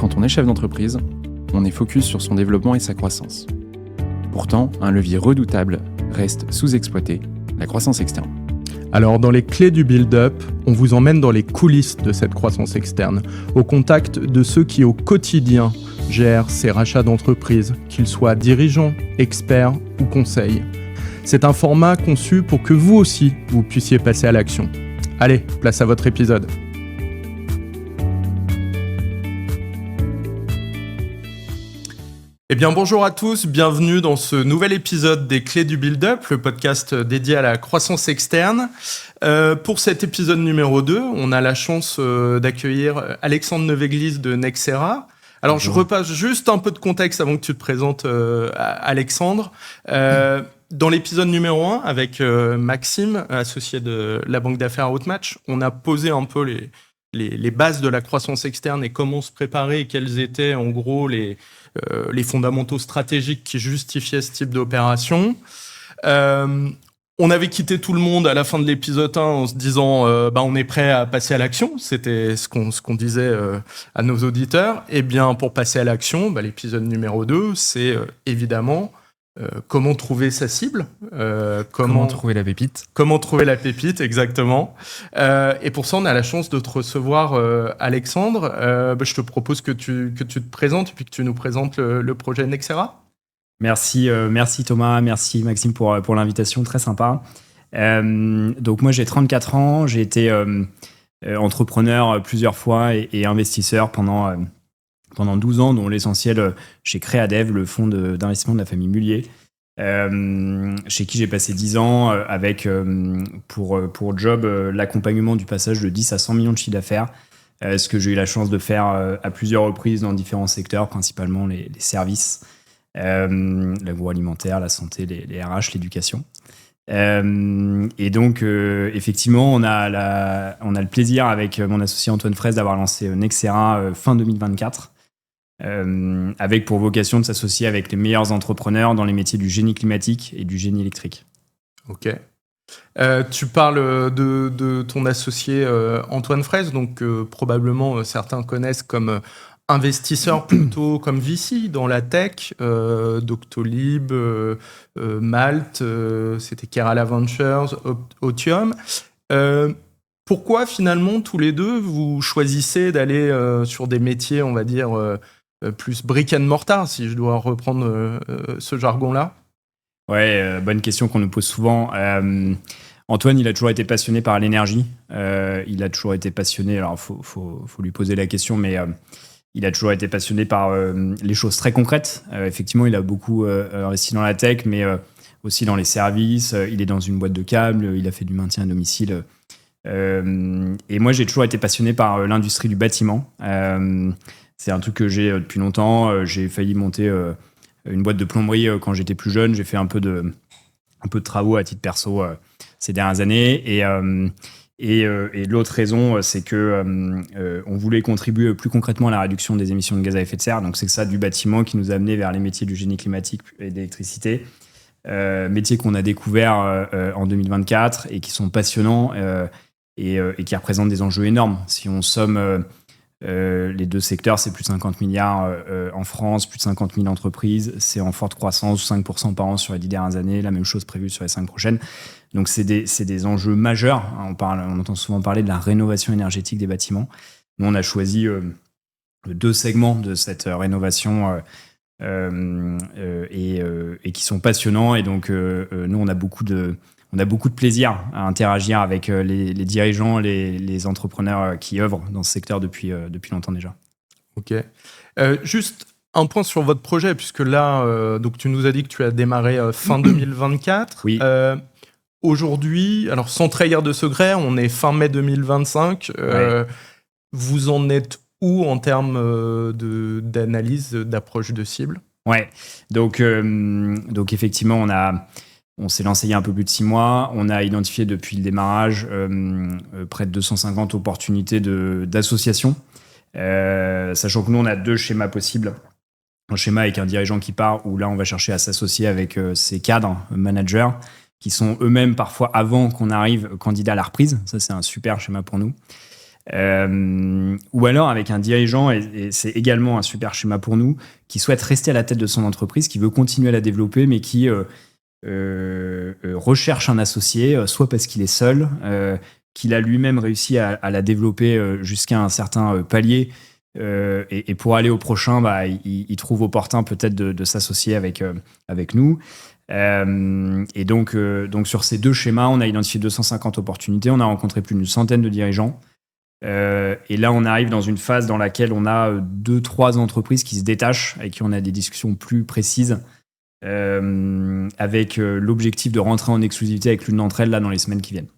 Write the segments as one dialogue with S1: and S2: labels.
S1: quand on est chef d'entreprise, on est focus sur son développement et sa croissance. Pourtant, un levier redoutable reste sous-exploité, la croissance externe.
S2: Alors dans les clés du build-up, on vous emmène dans les coulisses de cette croissance externe, au contact de ceux qui au quotidien gèrent ces rachats d'entreprises, qu'ils soient dirigeants, experts ou conseils. C'est un format conçu pour que vous aussi, vous puissiez passer à l'action. Allez, place à votre épisode. Eh bien bonjour à tous, bienvenue dans ce nouvel épisode des Clés du Build-up, le podcast dédié à la croissance externe. Pour cet épisode numéro 2, on a la chance d'accueillir Alexandre Nevéglise de Nexera. Alors bonjour. Je repasse juste un peu de contexte avant que tu te présentes, Alexandre. Dans l'épisode numéro 1, avec Maxime, associé de la banque d'affaires Outmatch, on a posé un peu les bases de la croissance externe et comment se préparer et quels étaient en gros les fondamentaux stratégiques qui justifiaient ce type d'opération. On avait quitté tout le monde à la fin de l'épisode 1 en se disant on est prêt à passer à l'action. C'était ce qu'on disait à nos auditeurs. Et bien, pour passer à l'action, l'épisode numéro 2, c'est évidemment comment trouver sa cible,
S1: comment trouver la pépite.
S2: Comment trouver la pépite, exactement. Et pour ça, on a la chance de te recevoir, Alexandre. Je te propose que tu te présentes et puis que tu nous présentes le projet Nexera.
S3: Merci Thomas, merci Maxime pour l'invitation, très sympa. Donc moi, j'ai 34 ans, j'ai été entrepreneur plusieurs fois et investisseur pendant 12 ans, dont l'essentiel chez Créadev, le fonds d'investissement de la famille Mullier, chez qui j'ai passé 10 ans avec pour job l'accompagnement du passage de 10 à 100 millions de chiffre d'affaires, ce que j'ai eu la chance de faire à plusieurs reprises dans différents secteurs, principalement les services, l'agroalimentaire, la santé, les RH, l'éducation. Et donc, effectivement, on a le plaisir avec mon associé Antoine Fraisse d'avoir lancé Nexera fin 2024. Avec pour vocation de s'associer avec les meilleurs entrepreneurs dans les métiers du génie climatique et du génie électrique.
S2: Ok. Tu parles de ton associé Antoine Fraisse, donc probablement certains connaissent comme investisseur plutôt comme VC dans la tech, Doctolib, Malte, c'était Kerala Ventures, Otium. Pourquoi finalement tous les deux vous choisissez d'aller sur des métiers, on va dire, plus brick and mortar, si je dois reprendre ce jargon-là?
S3: Ouais, bonne question qu'on nous pose souvent. Antoine, il a toujours été passionné par l'énergie. Il a toujours été passionné, alors faut lui poser la question, mais il a toujours été passionné par les choses très concrètes. Effectivement, il a beaucoup investi dans la tech, mais aussi dans les services. Il est dans une boîte de câbles, il a fait du maintien à domicile. Et moi, j'ai toujours été passionné par l'industrie du bâtiment. C'est un truc que j'ai depuis longtemps. J'ai failli monter une boîte de plomberie quand j'étais plus jeune. J'ai fait un peu de travaux à titre perso ces dernières années. Et l'autre raison, c'est que on voulait contribuer plus concrètement à la réduction des émissions de gaz à effet de serre. Donc, c'est ça du bâtiment qui nous a amené vers les métiers du génie climatique et d'électricité. Métiers qu'on a découverts en 2024 et qui sont passionnants et qui représentent des enjeux énormes. Si on somme les deux secteurs, c'est plus de 50 milliards en France, plus de 50 000 entreprises. C'est en forte croissance, 5% par an sur les 10 dernières années. La même chose prévue sur les 5 prochaines. Donc, c'est des enjeux majeurs. On entend souvent parler de la rénovation énergétique des bâtiments. Nous, on a choisi 2 segments de cette rénovation et qui sont passionnants. Et donc, nous, on a beaucoup de plaisir à interagir avec les dirigeants, les entrepreneurs qui œuvrent dans ce secteur depuis longtemps déjà.
S2: Ok. Juste un point sur votre projet, puisque là, donc tu nous as dit que tu as démarré fin 2024.
S3: Oui.
S2: Aujourd'hui, alors sans trahir de secret, on est fin mai 2025.
S3: Ouais.
S2: Vous en êtes où en termes d'analyse, d'approche de cible?
S3: Ouais. Donc effectivement, on s'est lancé il y a un peu plus de 6 mois. On a identifié depuis le démarrage près de 250 opportunités d'associations. Sachant que nous, on a 2 schémas possibles. Un schéma avec un dirigeant qui part, où là, on va chercher à s'associer avec ses cadres, managers, qui sont eux-mêmes parfois, avant qu'on arrive, candidats à la reprise. Ça, c'est un super schéma pour nous. Ou alors avec un dirigeant, et c'est également un super schéma pour nous, qui souhaite rester à la tête de son entreprise, qui veut continuer à la développer, mais qui recherche un associé, soit parce qu'il est seul, qu'il a lui-même réussi à la développer jusqu'à un certain palier, et pour aller au prochain, il trouve opportun peut-être de s'associer avec nous. Et donc sur ces deux schémas, on a identifié 250 opportunités, on a rencontré plus d'une centaine de dirigeants. Et là, on arrive dans une phase dans laquelle on a 2-3 entreprises qui se détachent, avec qui on a des discussions plus précises, avec l'objectif de rentrer en exclusivité avec l'une d'entre elles là dans les semaines qui viennent.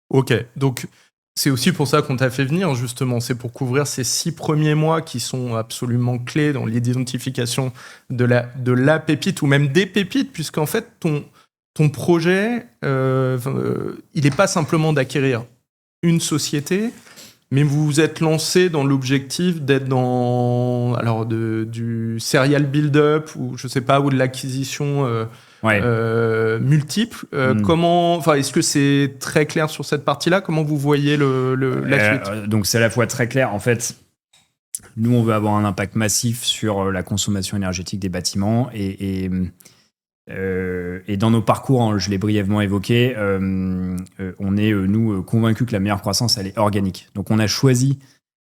S2: Ok, donc c'est aussi pour ça qu'on t'a fait venir, justement. C'est pour couvrir ces 6 premiers mois qui sont absolument clés dans l'identification de la pépite ou même des pépites, puisqu'en fait, ton projet, il n'est pas simplement d'acquérir une société, mais vous vous êtes lancé dans l'objectif d'être dans du serial build-up ou je sais pas, ou de l'acquisition multiple. Est-ce que c'est très clair sur cette partie-là? Comment vous voyez la suite?
S3: Donc c'est à la fois très clair. En fait, nous on veut avoir un impact massif sur la consommation énergétique des bâtiments et dans nos parcours, je l'ai brièvement évoqué, on est, nous, convaincus que la meilleure croissance, elle est organique. Donc, on a choisi,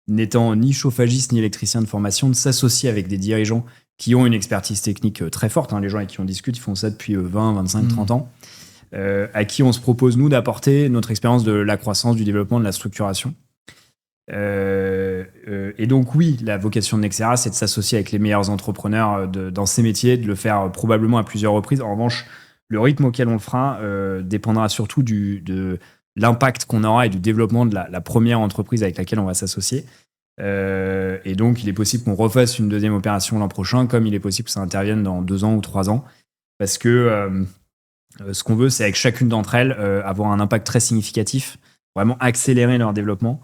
S3: n'étant ni chauffagiste ni électricien de formation, de s'associer avec des dirigeants qui ont une expertise technique très forte. Les gens avec qui on discute, ils font ça depuis 20, 25, 30 ans, à qui on se propose, nous, d'apporter notre expérience de la croissance, du développement, de la structuration. Et donc oui, la vocation de Nexera, c'est de s'associer avec les meilleurs entrepreneurs dans ces métiers, de le faire probablement à plusieurs reprises. En revanche, le rythme auquel on le fera dépendra surtout de l'impact qu'on aura et du développement de la première entreprise avec laquelle on va s'associer. Et donc, il est possible qu'on refasse une deuxième opération l'an prochain, comme il est possible que ça intervienne dans 2 ans ou 3 ans, parce que ce qu'on veut, c'est avec chacune d'entre elles avoir un impact très significatif, vraiment accélérer leur développement.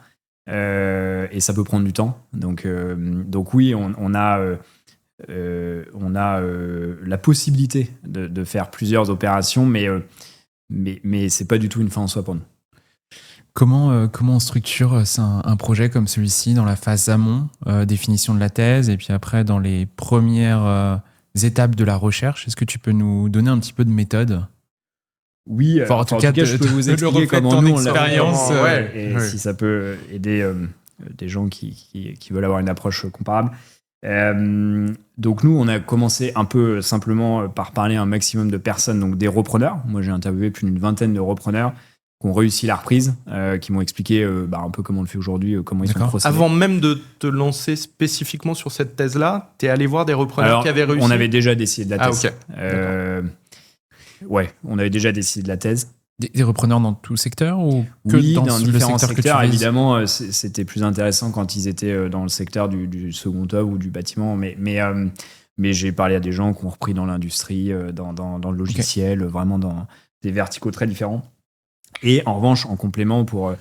S3: Et ça peut prendre du temps. Donc oui, on a la possibilité de faire plusieurs opérations, mais c'est pas du tout une fin en soi pour nous.
S1: Comment on structure un projet comme celui-ci dans la phase amont, définition de la thèse, et puis après dans les premières étapes de la recherche? Est-ce que tu peux nous donner un petit peu de méthode?
S3: Oui, en tout cas, je peux vous expliquer comment nous on
S1: expérience,
S3: si ça peut aider des gens qui veulent avoir une approche comparable. Donc nous, on a commencé un peu simplement par parler à un maximum de personnes, donc des repreneurs. Moi, j'ai interviewé plus d'une vingtaine de repreneurs qui ont réussi la reprise, qui m'ont expliqué un peu comment on le fait aujourd'hui, comment ils sont procédés.
S2: Avant même de te lancer spécifiquement sur cette thèse-là, tu es allé voir des repreneurs qui avaient réussi?
S3: On avait déjà décidé de la thèse.
S2: Ok.
S3: Ouais, on avait déjà décidé de la thèse.
S1: Des repreneurs dans tout secteur ou que
S3: oui,
S1: dans
S3: différents
S1: secteur
S3: secteurs. Évidemment, c'était plus intéressant quand ils étaient dans le secteur du second œuvre ou du bâtiment. Mais j'ai parlé à des gens qui ont repris dans l'industrie, dans le logiciel, vraiment dans des verticaux très différents. Et en revanche, en complément, pour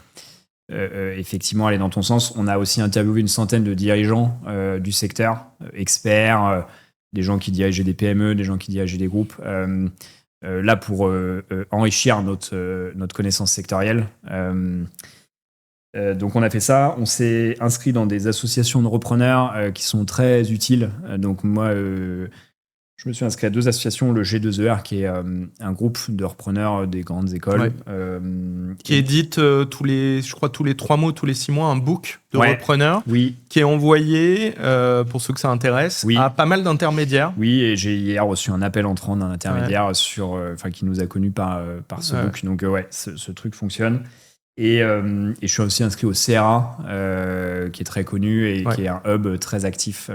S3: effectivement aller dans ton sens, on a aussi interviewé une centaine de dirigeants du secteur, experts, des gens qui dirigeaient des PME, des gens qui dirigeaient des groupes. Là pour enrichir notre connaissance sectorielle. Donc on a fait ça, on s'est inscrit dans des associations de repreneurs qui sont très utiles. Donc moi, je me suis inscrit à 2 associations, le G2ER qui est un groupe de repreneurs des grandes écoles.
S2: Qui édite tous les 3 mois, tous les 6 mois, un book de repreneurs qui est envoyé, pour ceux que ça intéresse, à pas mal d'intermédiaires.
S3: Oui, et j'ai hier reçu un appel entrant d'un intermédiaire qui nous a connus par ce book. Donc ce truc fonctionne. Et je suis aussi inscrit au CRA, qui est très connu et qui est un hub très actif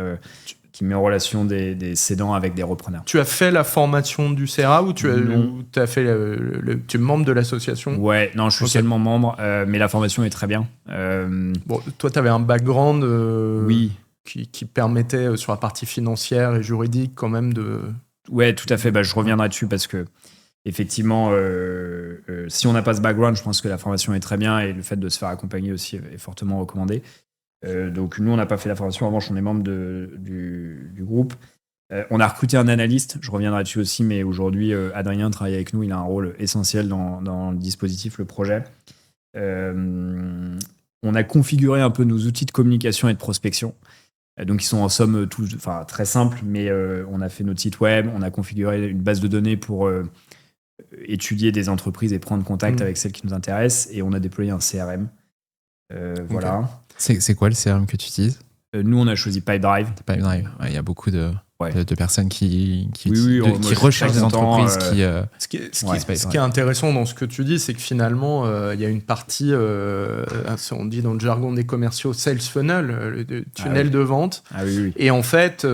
S3: qui met en relation des cédants avec des repreneurs. Tu
S2: as fait la formation du CRA ou tu es membre de l'association?
S3: Ouais, non, je suis seulement membre, mais la formation est très bien.
S2: Bon, toi, tu avais un background qui permettait, sur la partie financière et juridique, quand même de...
S3: Ouais, tout à fait. Je reviendrai dessus parce que effectivement, si on n'a pas ce background, je pense que la formation est très bien et le fait de se faire accompagner aussi est fortement recommandé. Donc nous, on n'a pas fait la formation. En revanche, on est membre du groupe. On a recruté un analyste, je reviendrai dessus aussi, mais aujourd'hui, Adrien travaille avec nous. Il a un rôle essentiel dans le dispositif, le projet. On on a configuré un peu nos outils de communication et de prospection. Donc, ils sont en somme très simples, mais on a fait notre site web, on a configuré une base de données pour étudier des entreprises et prendre contact avec celles qui nous intéressent, et on a déployé un CRM. Voilà.
S1: C'est quoi le CRM que tu utilises?
S3: Nous, on a choisi Pipedrive.
S1: Pipedrive, il y a beaucoup de personnes qui
S3: moi,
S1: recherchent des entreprises qui...
S2: Ce qui est intéressant dans ce que tu dis, c'est que finalement, il y a une partie, on dit dans le jargon des commerciaux, sales funnel, le tunnel de vente. Et en fait,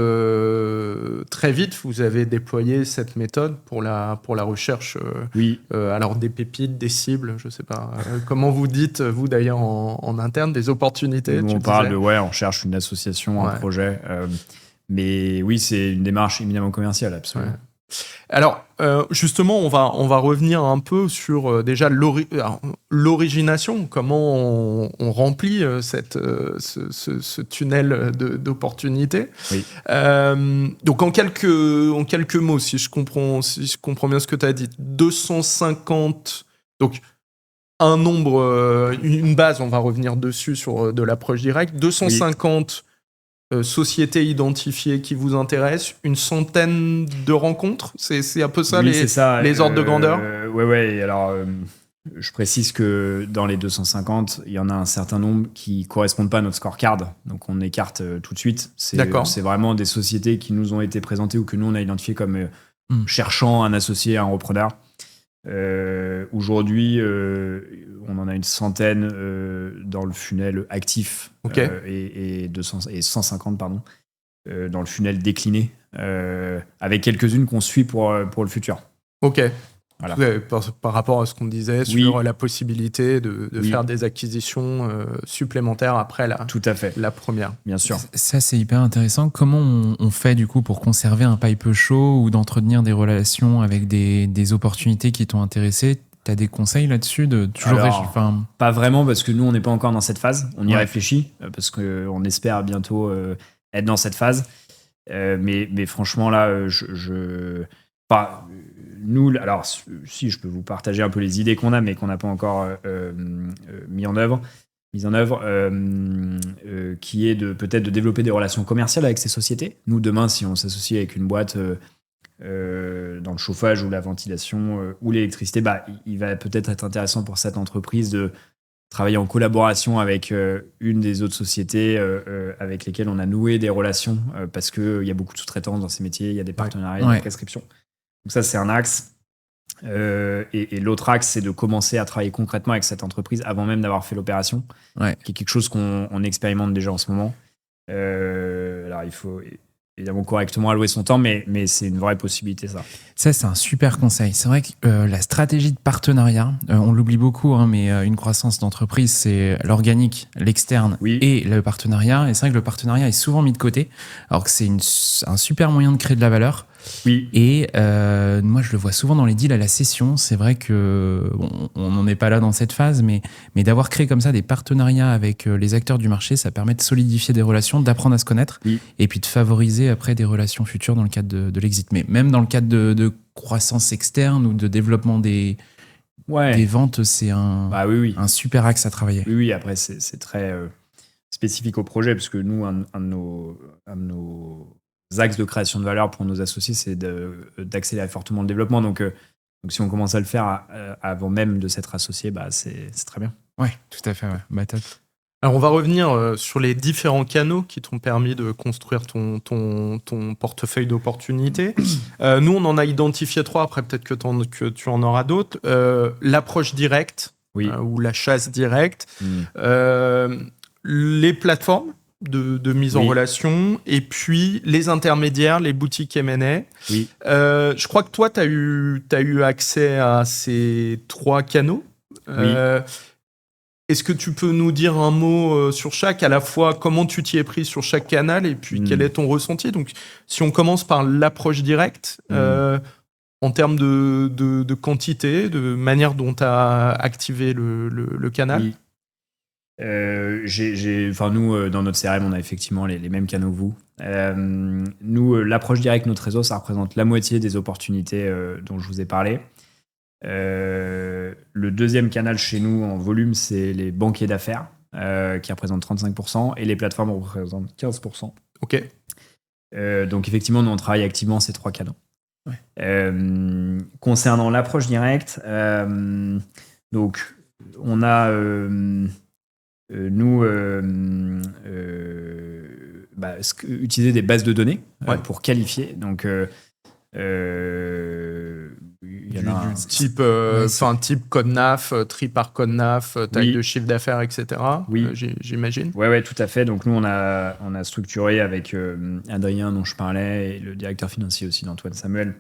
S2: très vite, vous avez déployé cette méthode pour la recherche. Alors, des pépites, des cibles, je ne sais pas. Comment vous dites, vous d'ailleurs, en interne, des opportunités?
S3: Nous, on parle de, on cherche une association, un projet. Mais oui, c'est une démarche éminemment commerciale, absolument.
S2: Ouais. Alors, justement, on va revenir un peu sur déjà l'origination, comment on remplit ce tunnel d'opportunités.
S3: Oui.
S2: Donc, en quelques mots, si je comprends bien ce que tu as dit, 250... Donc, un nombre, une base, on va revenir dessus sur de l'approche directe, 250... sociétés identifiées qui vous intéressent, une centaine de rencontres, c'est un peu ça, les ordres de grandeur.
S3: Alors, je précise que dans les 250, il y en a un certain nombre qui correspondent pas à notre scorecard, donc on écarte tout de suite. C'est vraiment des sociétés qui nous ont été présentées ou que nous on a identifiées comme cherchant un associé, un repreneur. Aujourd'hui, on en a une centaine dans le funnel actif et 150 dans le funnel décliné, avec quelques-unes qu'on suit pour le futur.
S2: Ok. Voilà. Par rapport à ce qu'on disait sur la possibilité de faire des acquisitions supplémentaires après la première.
S3: Bien sûr.
S1: Ça, c'est hyper intéressant. Comment on fait du coup pour conserver un pipe chaud ou d'entretenir des relations avec des opportunités qui t'ont intéressé? T'as des conseils là-dessus de toujours
S3: Pas vraiment, parce que nous, on n'est pas encore dans cette phase. On y réfléchit, parce qu'on espère bientôt être dans cette phase. Mais franchement, là, nous, alors, si je peux vous partager un peu les idées qu'on a, mais qu'on n'a pas encore mis en œuvre, qui est peut-être de développer des relations commerciales avec ces sociétés. Nous, demain, si on s'associe avec une boîte dans le chauffage ou la ventilation ou l'électricité, il va peut-être être intéressant pour cette entreprise de travailler en collaboration avec une des autres sociétés avec lesquelles on a noué des relations, parce qu'il y a beaucoup de sous-traitance dans ces métiers, il y a des partenariats, des prescriptions. Donc ça, c'est un axe. Et l'autre axe, c'est de commencer à travailler concrètement avec cette entreprise avant même d'avoir fait l'opération, qui est quelque chose qu'on expérimente déjà en ce moment. Alors, il faut évidemment correctement allouer son temps, mais c'est une vraie possibilité, ça.
S1: Ça, c'est un super conseil. C'est vrai que la stratégie de partenariat, on l'oublie beaucoup, mais une croissance d'entreprise, c'est l'organique, l'externe et le partenariat. Et c'est vrai que le partenariat est souvent mis de côté, alors que c'est un super moyen de créer de la valeur.
S3: Oui.
S1: Et moi, je le vois souvent dans les deals à la session. C'est vrai que on n'en est pas là dans cette phase, mais d'avoir créé comme ça des partenariats avec les acteurs du marché, ça permet de solidifier des relations, d'apprendre à se connaître, et puis de favoriser après des relations futures dans le cadre de l'exit. Mais même dans le cadre de croissance externe ou de développement des ventes, c'est un super axe à travailler.
S3: Oui, après, c'est très spécifique au projet, parce que nous, un de nos axes de création de valeur pour nos associés, c'est d'accélérer fortement le développement. Donc si on commence à le faire avant même de s'être associé, c'est très bien.
S1: Oui, tout à fait. Top.
S2: Alors, on va revenir sur les différents canaux qui t'ont permis de construire ton portefeuille d'opportunités. Nous, on en a identifié 3. Après, peut-être que tu en auras d'autres. L'approche directe ou la chasse directe. Les plateformes de mise en relation, et puis les intermédiaires, les boutiques M&A. Je crois que toi, tu as eu accès à ces 3 canaux. Est-ce que tu peux nous dire un mot sur chaque, à la fois comment tu t'y es pris sur chaque canal, et puis quel est ton ressenti? Donc, si on commence par l'approche directe, en termes de quantité, de manière dont tu as activé le canal.
S3: Nous, dans notre CRM, on a effectivement les mêmes canaux que vous. Nous, l'approche directe, notre réseau, ça représente la moitié des opportunités dont je vous ai parlé. Le deuxième canal chez nous en volume, c'est les banquiers d'affaires. qui représente 35%, et les plateformes représentent 15%.
S2: Ok.
S3: Donc effectivement, nous on travaille activement ces 3 canaux.
S1: Ouais.
S3: Concernant l'approche directe, donc on a utilisé des bases de données pour qualifier. Donc il y en a
S2: du type code NAF, tri par code NAF, taille de chiffre d'affaires, etc.
S3: Oui.
S2: J'imagine.
S3: Ouais, tout à fait. Donc nous, on a structuré avec Adrien, dont je parlais, et le directeur financier aussi d'Antoine Samuel,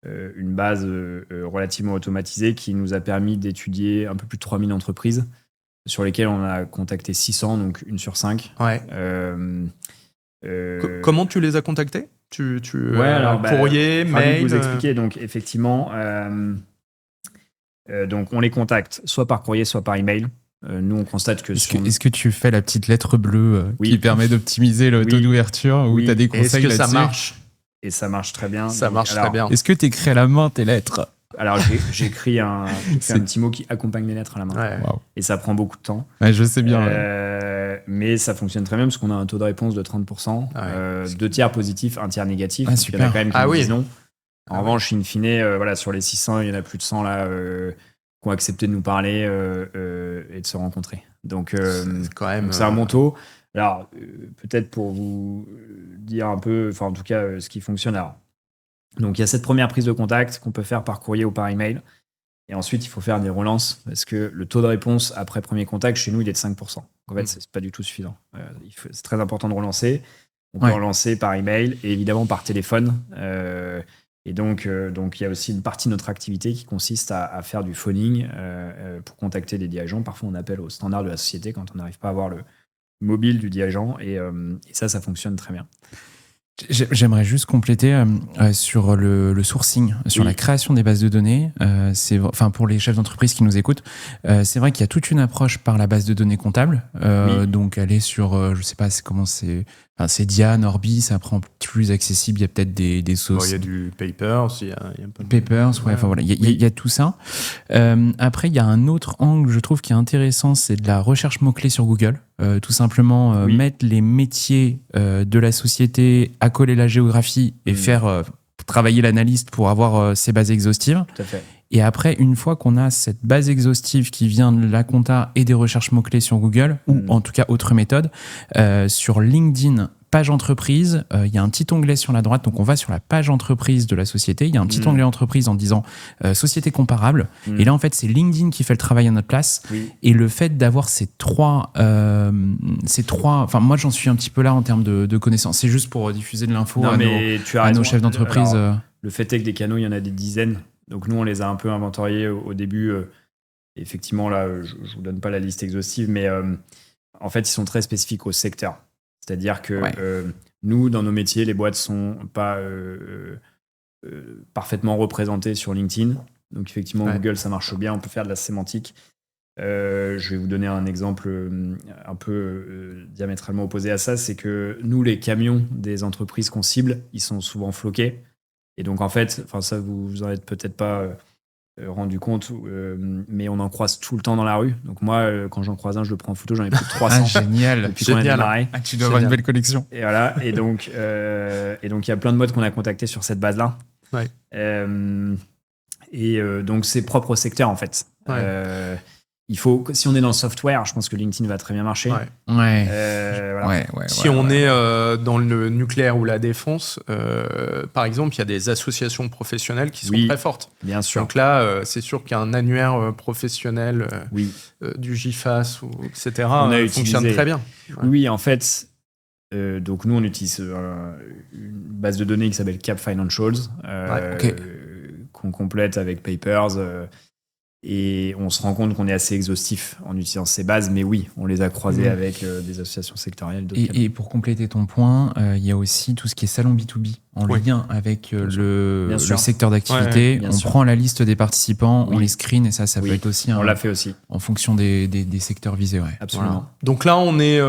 S3: une base relativement automatisée qui nous a permis d'étudier un peu plus de 3000 entreprises sur lesquelles on a contacté 600, donc 1 sur 5.
S2: Ouais. Comment tu les as contactés courrier, mail.
S3: Vous expliquer. Donc effectivement, donc on les contacte soit par courrier, soit par email. Nous, on constate que...
S1: Est-ce que tu fais la petite lettre bleue qui permet d'optimiser le taux d'ouverture ou tu as des conseils là-dessus?
S2: Est-ce que ça marche?
S3: Et ça marche très bien.
S2: Très bien.
S1: Est-ce que tu écris à la main tes lettres?
S3: Alors, j'écris un petit mot qui accompagne les lettres à la main.
S2: Ouais.
S1: Wow.
S3: Et ça prend beaucoup de temps.
S1: Ouais, je sais bien.
S3: Mais ça fonctionne très bien parce qu'on a un taux de réponse de 30%. 2 tiers positifs, 1 tiers négatif.
S1: Ah,
S3: super. Il y en a quand même qui disent non. En
S2: Ah
S3: revanche, in fine, sur les 600, il y en a plus de 100 là, qui ont accepté de nous parler et de se rencontrer. Donc, c'est un bon taux. Alors, peut-être pour vous dire un peu, en tout cas, ce qui fonctionne. Alors, donc, il y a cette première prise de contact qu'on peut faire par courrier ou par email. Et ensuite, il faut faire des relances parce que le taux de réponse après premier contact, chez nous, il est de 5%. En fait, c'est pas du tout suffisant. C'est très important de relancer. On peut relancer par email et évidemment par téléphone. Et donc, il y a aussi une partie de notre activité qui consiste à faire du phoning pour contacter des dirigeants. Parfois, on appelle au standard de la société quand on n'arrive pas à avoir le mobile du dirigeant. Et ça fonctionne très bien.
S1: J'aimerais juste compléter sur le sourcing, sur la création des bases de données. Pour les chefs d'entreprise qui nous écoutent, c'est vrai qu'il y a toute une approche par la base de données comptable. Donc, aller sur, je sais pas comment c'est. C'est Diane, Orbis, après en plus accessible, il y a peut-être des sources.
S2: Il y a du Papers, il y a
S1: Papers, voilà, il y a tout ça. Après, il y a un autre angle, je trouve, qui est intéressant, c'est de la recherche mots-clés sur Google. Tout simplement mettre les métiers de la société, accoler la géographie et faire travailler l'analyste pour avoir ces bases exhaustives.
S3: Tout à fait.
S1: Et après, une fois qu'on a cette base exhaustive qui vient de la compta et des recherches mots-clés sur Google, ou en tout cas autre méthode, sur LinkedIn, page entreprise, il y a un petit onglet sur la droite, donc on va sur la page entreprise de la société, il y a un petit onglet entreprise en disant société comparable, et là en fait c'est LinkedIn qui fait le travail à notre place, et le fait d'avoir ces trois, enfin moi j'en suis un petit peu là en termes de connaissances, c'est juste pour diffuser de l'info à nos chefs d'entreprise.
S3: Alors, le fait est que des canaux, il y en a des dizaines. Donc nous, on les a un peu inventoriés au début. Effectivement, là, je ne vous donne pas la liste exhaustive, mais en fait, ils sont très spécifiques au secteur. C'est-à-dire que nous, dans nos métiers, les boîtes ne sont pas parfaitement représentées sur LinkedIn. Donc effectivement, Google, ça marche bien. On peut faire de la sémantique. Je vais vous donner un exemple un peu diamétralement opposé à ça. C'est que nous, les camions des entreprises qu'on cible, ils sont souvent floqués. Et donc, en fait, ça, vous en êtes peut-être pas rendu compte, mais on en croise tout le temps dans la rue. Donc, moi, quand j'en croise un, je le prends en photo, j'en ai plus de 300.
S1: Ah, génial.
S3: Depuis qu'on a démarré.
S1: Tu dois avoir une belle collection.
S3: Et voilà. Et donc, il y a plein de boîtes qu'on a contactées sur cette base-là.
S2: Ouais.
S3: Donc, c'est propre au secteur, en fait.
S2: Ouais.
S3: Il faut, si on est dans le software, je pense que LinkedIn va très bien marcher.
S1: Voilà.
S2: Si on est dans le nucléaire ou la défense, par exemple, il y a des associations professionnelles qui sont très fortes.
S3: Bien sûr.
S2: Donc là, c'est sûr qu'un annuaire professionnel du GIFAS, etc., fonctionne très bien.
S3: Oui, en fait, donc nous, on utilise une base de données qui s'appelle Cap Financials, qu'on complète avec Papers. Et on se rend compte qu'on est assez exhaustif en utilisant ces bases, mais oui, on les a croisées avec des associations sectorielles.
S1: Et pour compléter ton point, il y a aussi tout ce qui est salon B2B en lien avec le secteur d'activité. On prend la liste des participants, on les screen et ça peut être aussi.
S3: On l'a fait aussi.
S1: En fonction des secteurs visés.
S3: Absolument.
S2: Voilà. Donc là, on est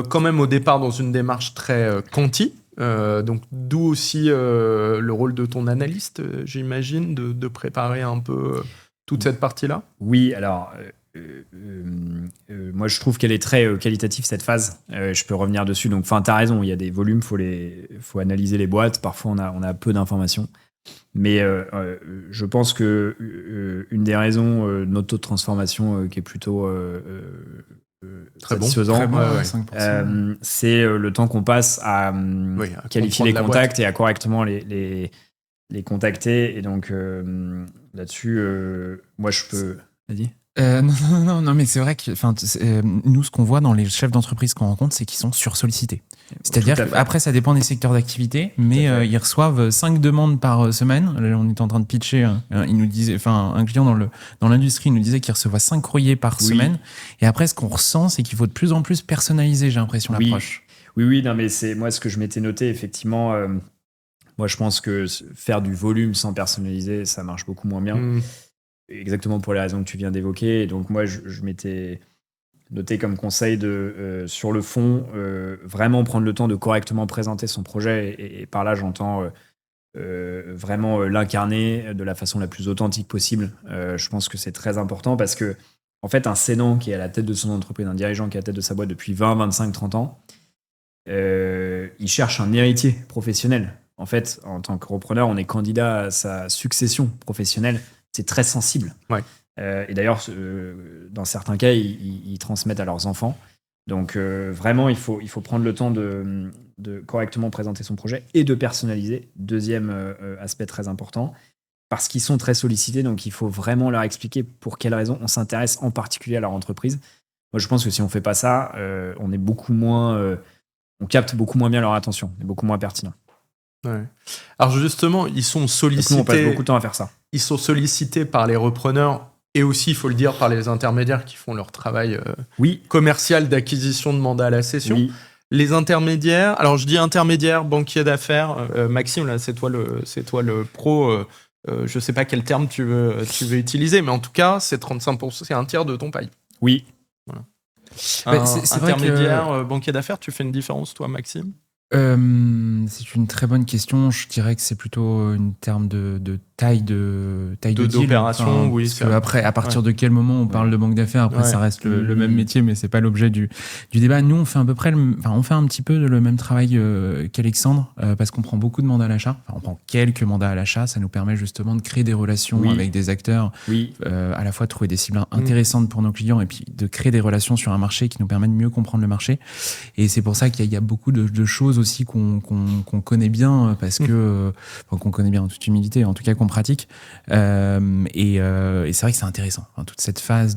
S2: quand même au départ dans une démarche très quanti. Donc d'où aussi le rôle de ton analyste, j'imagine, de préparer un peu toute cette partie-là.
S3: Oui, alors moi, je trouve qu'elle est très qualitative, cette phase. Je peux revenir dessus. Donc, t'as raison, il y a des volumes, faut analyser les boîtes. Parfois, on a peu d'informations. Mais je pense que une des raisons de notre taux de transformation qui est plutôt
S2: très
S3: satisfaisant,
S1: bon, 5%.
S3: C'est le temps qu'on passe à qualifier les contacts et à correctement les contacter. Et donc, là-dessus, moi, je peux... Vas-y.
S1: Non, mais c'est vrai que nous, ce qu'on voit dans les chefs d'entreprise qu'on rencontre, c'est qu'ils sont sursollicités. C'est-à-dire qu'après, ça dépend des secteurs d'activité, mais ils reçoivent 5 demandes par semaine. Là, on est en train de pitcher. Il nous disait, un client dans l'industrie nous disait qu'il recevait 5 courriers par semaine. Et après, ce qu'on ressent, c'est qu'il faut de plus en plus personnaliser, j'ai l'impression, l'approche.
S3: Oui, non, mais c'est moi ce que je m'étais noté, effectivement. Moi, je pense que faire du volume sans personnaliser, ça marche beaucoup moins bien. Exactement pour les raisons que tu viens d'évoquer. Et donc, moi, je m'étais noté comme conseil de, sur le fond, vraiment prendre le temps de correctement présenter son projet. Et par là, j'entends vraiment l'incarner de la façon la plus authentique possible. Je pense que c'est très important parce que, en fait, un cédant qui est à la tête de son entreprise, un dirigeant qui est à la tête de sa boîte depuis 20, 25, 30 ans, il cherche un héritier professionnel. En fait, en tant que repreneur, on est candidat à sa succession professionnelle. C'est très sensible.
S2: Ouais.
S3: Et d'ailleurs, dans certains cas, ils transmettent à leurs enfants. Donc, vraiment, il faut prendre le temps de correctement présenter son projet et de personnaliser. Deuxième aspect très important, parce qu'ils sont très sollicités. Donc, il faut vraiment leur expliquer pour quelles raisons on s'intéresse en particulier à leur entreprise. Moi, je pense que si on ne fait pas ça, on est beaucoup moins... on capte beaucoup moins bien leur attention. On est beaucoup moins pertinent.
S2: Ouais. Alors justement, ils sont sollicités.
S3: Nous, on passe beaucoup de temps à faire ça.
S2: Ils sont sollicités par les repreneurs et aussi, il faut le dire, par les intermédiaires qui font leur travail commercial d'acquisition de mandats à la cession.
S3: Oui.
S2: Les intermédiaires, alors je dis intermédiaires, banquiers d'affaires. Maxime, là, c'est toi le pro. Je sais pas quel terme tu veux utiliser, mais en tout cas, c'est 35%, c'est un tiers de ton paille.
S3: Oui.
S2: Voilà. C'est intermédiaire, vrai que... banquier d'affaires, tu fais une différence, toi, Maxime ?
S1: C'est une très bonne question. Je dirais que c'est plutôt une terme de taille de
S2: d'opération. Oui.
S1: Parce que après, à partir de quel moment on parle de banque d'affaires, après ça reste le même métier, mais c'est pas l'objet du débat. Nous, on fait à peu près, on fait un petit peu le même travail qu'Alexandre, parce qu'on prend beaucoup de mandats à l'achat. On prend quelques mandats à l'achat. Ça nous permet justement de créer des relations avec des acteurs, à la fois trouver des cibles intéressantes pour nos clients et puis de créer des relations sur un marché qui nous permet de mieux comprendre le marché. Et c'est pour ça qu'il y a beaucoup de choses aussi qu'on connaît bien, parce que qu'on connaît bien en toute humilité, en tout cas qu'on pratique. Et c'est vrai que c'est intéressant, toute cette phase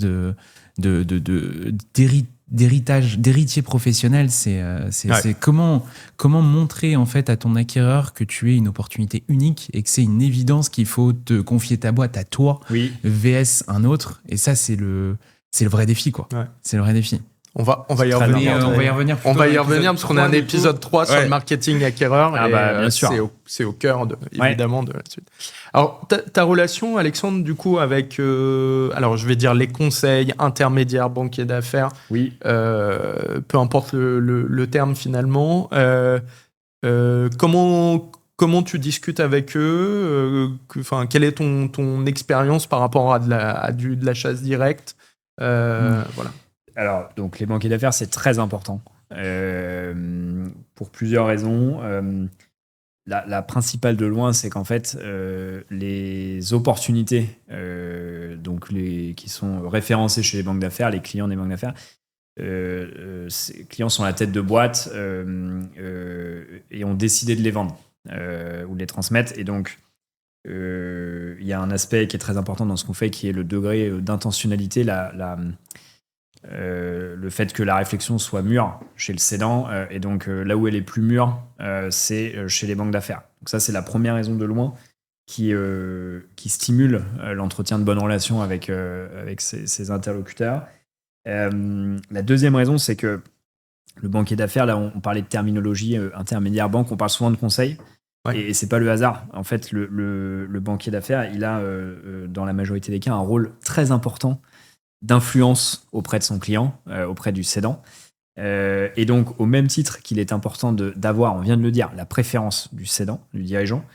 S1: d'héritier professionnel. C'est comment montrer en fait à ton acquéreur que tu es une opportunité unique et que c'est une évidence qu'il faut te confier ta boîte à toi vs un autre. Et ça, c'est le vrai défi, quoi. C'est le vrai défi.
S2: On va y revenir. Parce qu'on a un épisode 3 sur le marketing acquéreur.
S3: Bien sûr.
S2: C'est au cœur, évidemment, de la suite. Alors, ta relation, Alexandre, du coup, avec, alors je vais dire les conseils, intermédiaires, banquiers d'affaires, peu importe le terme finalement, comment tu discutes avec eux, quelle est ton expérience par rapport à de la chasse directe, voilà.
S3: Alors, donc, les banquiers d'affaires, c'est très important pour plusieurs raisons. La principale de loin, c'est qu'en fait, les opportunités qui sont référencées chez les banques d'affaires, les clients des banques d'affaires, ces clients sont à la tête de boîte et ont décidé de les vendre ou de les transmettre. Et donc, il y a un aspect qui est très important dans ce qu'on fait, qui est le degré d'intentionnalité, le fait que la réflexion soit mûre chez le cédant, et donc là où elle est plus mûre, c'est chez les banques d'affaires. Donc ça, c'est la première raison de loin qui stimule l'entretien de bonnes relations avec ses interlocuteurs. La deuxième raison, c'est que le banquier d'affaires, là on parlait de terminologie intermédiaire banque, on parle souvent de conseil. Et c'est pas le hasard. En fait, le banquier d'affaires, il a dans la majorité des cas un rôle très important d'influence auprès de son client, auprès du cédant. Et donc, au même titre qu'il est important d'avoir, on vient de le dire, la préférence du cédant, du dirigeant,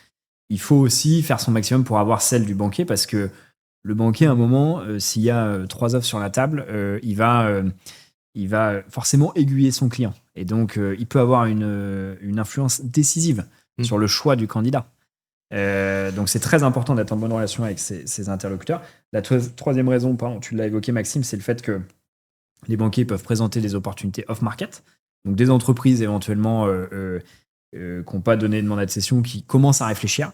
S3: il faut aussi faire son maximum pour avoir celle du banquier, parce que le banquier, à un moment, s'il y a 3 offres sur la table, il va forcément aiguiller son client. Et donc, il peut avoir une influence décisive sur le choix du candidat. Donc, c'est très important d'être en bonne relation avec ses interlocuteurs. La troisième raison, pardon, tu l'as évoqué, Maxime, c'est le fait que les banquiers peuvent présenter des opportunités off-market. Donc, des entreprises éventuellement qui n'ont pas donné de mandat de cession, qui commencent à réfléchir.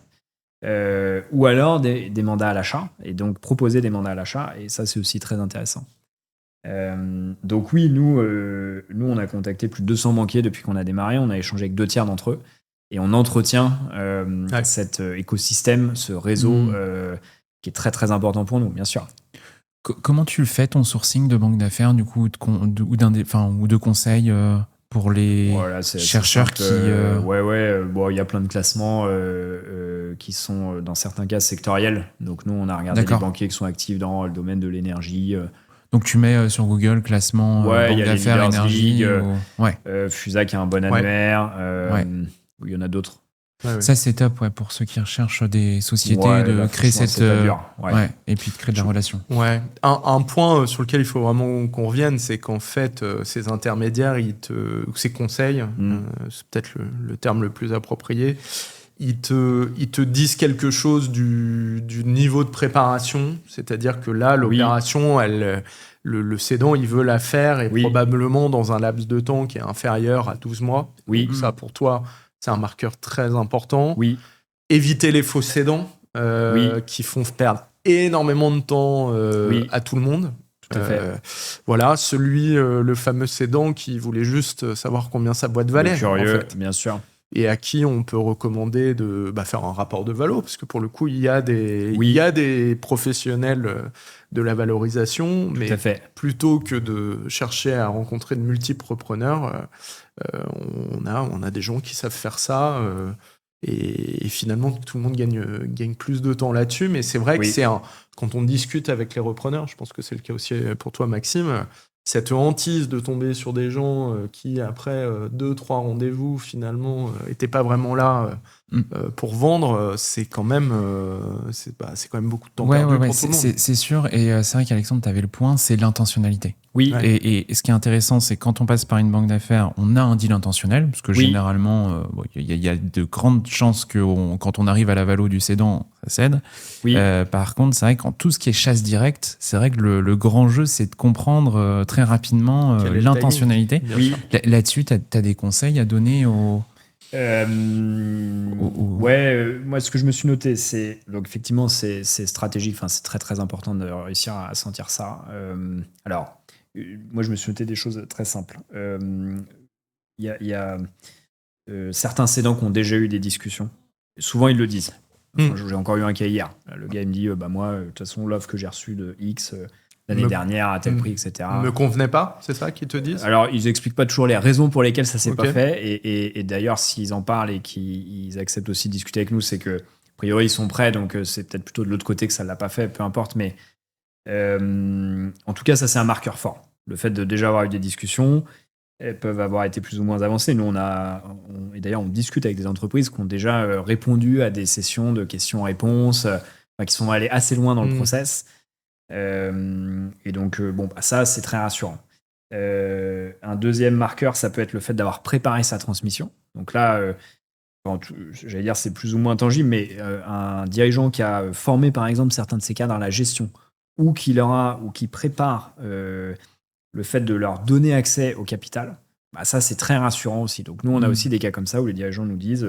S3: Ou alors des mandats à l'achat, et donc proposer des mandats à l'achat, et ça, c'est aussi très intéressant. Donc oui, nous, on a contacté plus de 200 banquiers depuis qu'on a démarré. On a échangé avec 2/3 d'entre eux, et on entretient cet écosystème, ce réseau qui est très très important pour nous, bien sûr.
S1: Comment tu le fais, ton sourcing de banque d'affaires, du coup, ou de conseils pour les chercheurs qui...
S3: Bon, il y a plein de classements qui sont, dans certains cas, sectoriels. Donc nous, on a regardé les banquiers qui sont actifs dans le domaine de l'énergie.
S1: Donc tu mets sur Google classement banque d'affaires, énergie.
S3: Fusac a un bon annuaire. Il y en a d'autres.
S1: Ça, c'est top pour ceux qui recherchent des sociétés, de créer cette... et puis de créer de la relation.
S2: Ouais. Un point sur lequel il faut vraiment qu'on revienne, c'est qu'en fait, ces intermédiaires, ou ces conseils, c'est peut-être le terme le plus approprié, ils te disent quelque chose du niveau de préparation, c'est-à-dire que là, l'opération, le cédant, il veut la faire, et probablement dans un laps de temps qui est inférieur à 12 mois. Donc ça, pour toi, c'est un marqueur très important. Éviter les faux cédants qui font perdre énormément de temps à tout le monde.
S3: Tout à fait.
S2: Voilà, le fameux cédant qui voulait juste savoir combien sa boîte valait.
S3: Curieux,
S2: en fait.
S3: bien sûr.
S2: Et à qui on peut recommander de faire un rapport de valo, parce que pour le coup, il y a des professionnels de la valorisation, mais plutôt que de chercher à rencontrer de multiples repreneurs, on a des gens qui savent faire ça, et finalement, tout le monde gagne plus de temps là-dessus, mais c'est vrai que quand on discute avec les repreneurs, je pense que c'est le cas aussi pour toi, Maxime, cette hantise de tomber sur des gens qui, après 2-3 rendez-vous, finalement, n'étaient pas vraiment là pour vendre, c'est quand même beaucoup de temps perdu pour tout le monde.
S1: C'est sûr, et c'est vrai qu'Alexandre, tu avais le point, c'est l'intentionnalité. Et ce qui est intéressant, c'est quand on passe par une banque d'affaires, on a un deal intentionnel, parce que généralement, il y a de grandes chances que quand on arrive à la valo du cédant, ça cède. Par contre, c'est vrai que quand tout ce qui est chasse directe, c'est vrai que le grand jeu, c'est de comprendre très rapidement l'intentionnalité. Là-dessus, tu as des conseils à donner aux...
S3: moi, ce que je me suis noté, c'est donc effectivement, c'est stratégique. Enfin, c'est très très important de réussir à sentir ça. Alors, moi, je me suis noté des choses très simples. Il y a certains cédants qui ont déjà eu des discussions. Souvent, ils le disent. Enfin, j'ai encore eu un cas hier. Le gars, il me dit, moi, de toute façon, l'offre que j'ai reçue de X l'année dernière à tel prix, etc.
S2: Me convenait pas, c'est ça qu'ils te disent?
S3: Alors, ils expliquent pas toujours les raisons pour lesquelles ça s'est pas fait. Et d'ailleurs, s'ils en parlent et qu'ils acceptent aussi de discuter avec nous, c'est que, a priori, ils sont prêts. Donc, c'est peut-être plutôt de l'autre côté que ça l'a pas fait, peu importe. Mais en tout cas, ça, c'est un marqueur fort. Le fait de déjà avoir eu des discussions, elles peuvent avoir été plus ou moins avancées. Nous, et d'ailleurs, on discute avec des entreprises qui ont déjà répondu à des sessions de questions-réponses, qui sont allées assez loin dans le process. Et donc, ça, c'est très rassurant. Un deuxième marqueur, ça peut être le fait d'avoir préparé sa transmission. Donc là, j'allais dire, c'est plus ou moins tangible, mais un dirigeant qui a formé, par exemple, certains de ses cadres à la gestion, ou qui prépare le fait de leur donner accès au capital, ça, c'est très rassurant aussi. Donc nous, on a aussi des cas comme ça où les dirigeants nous disent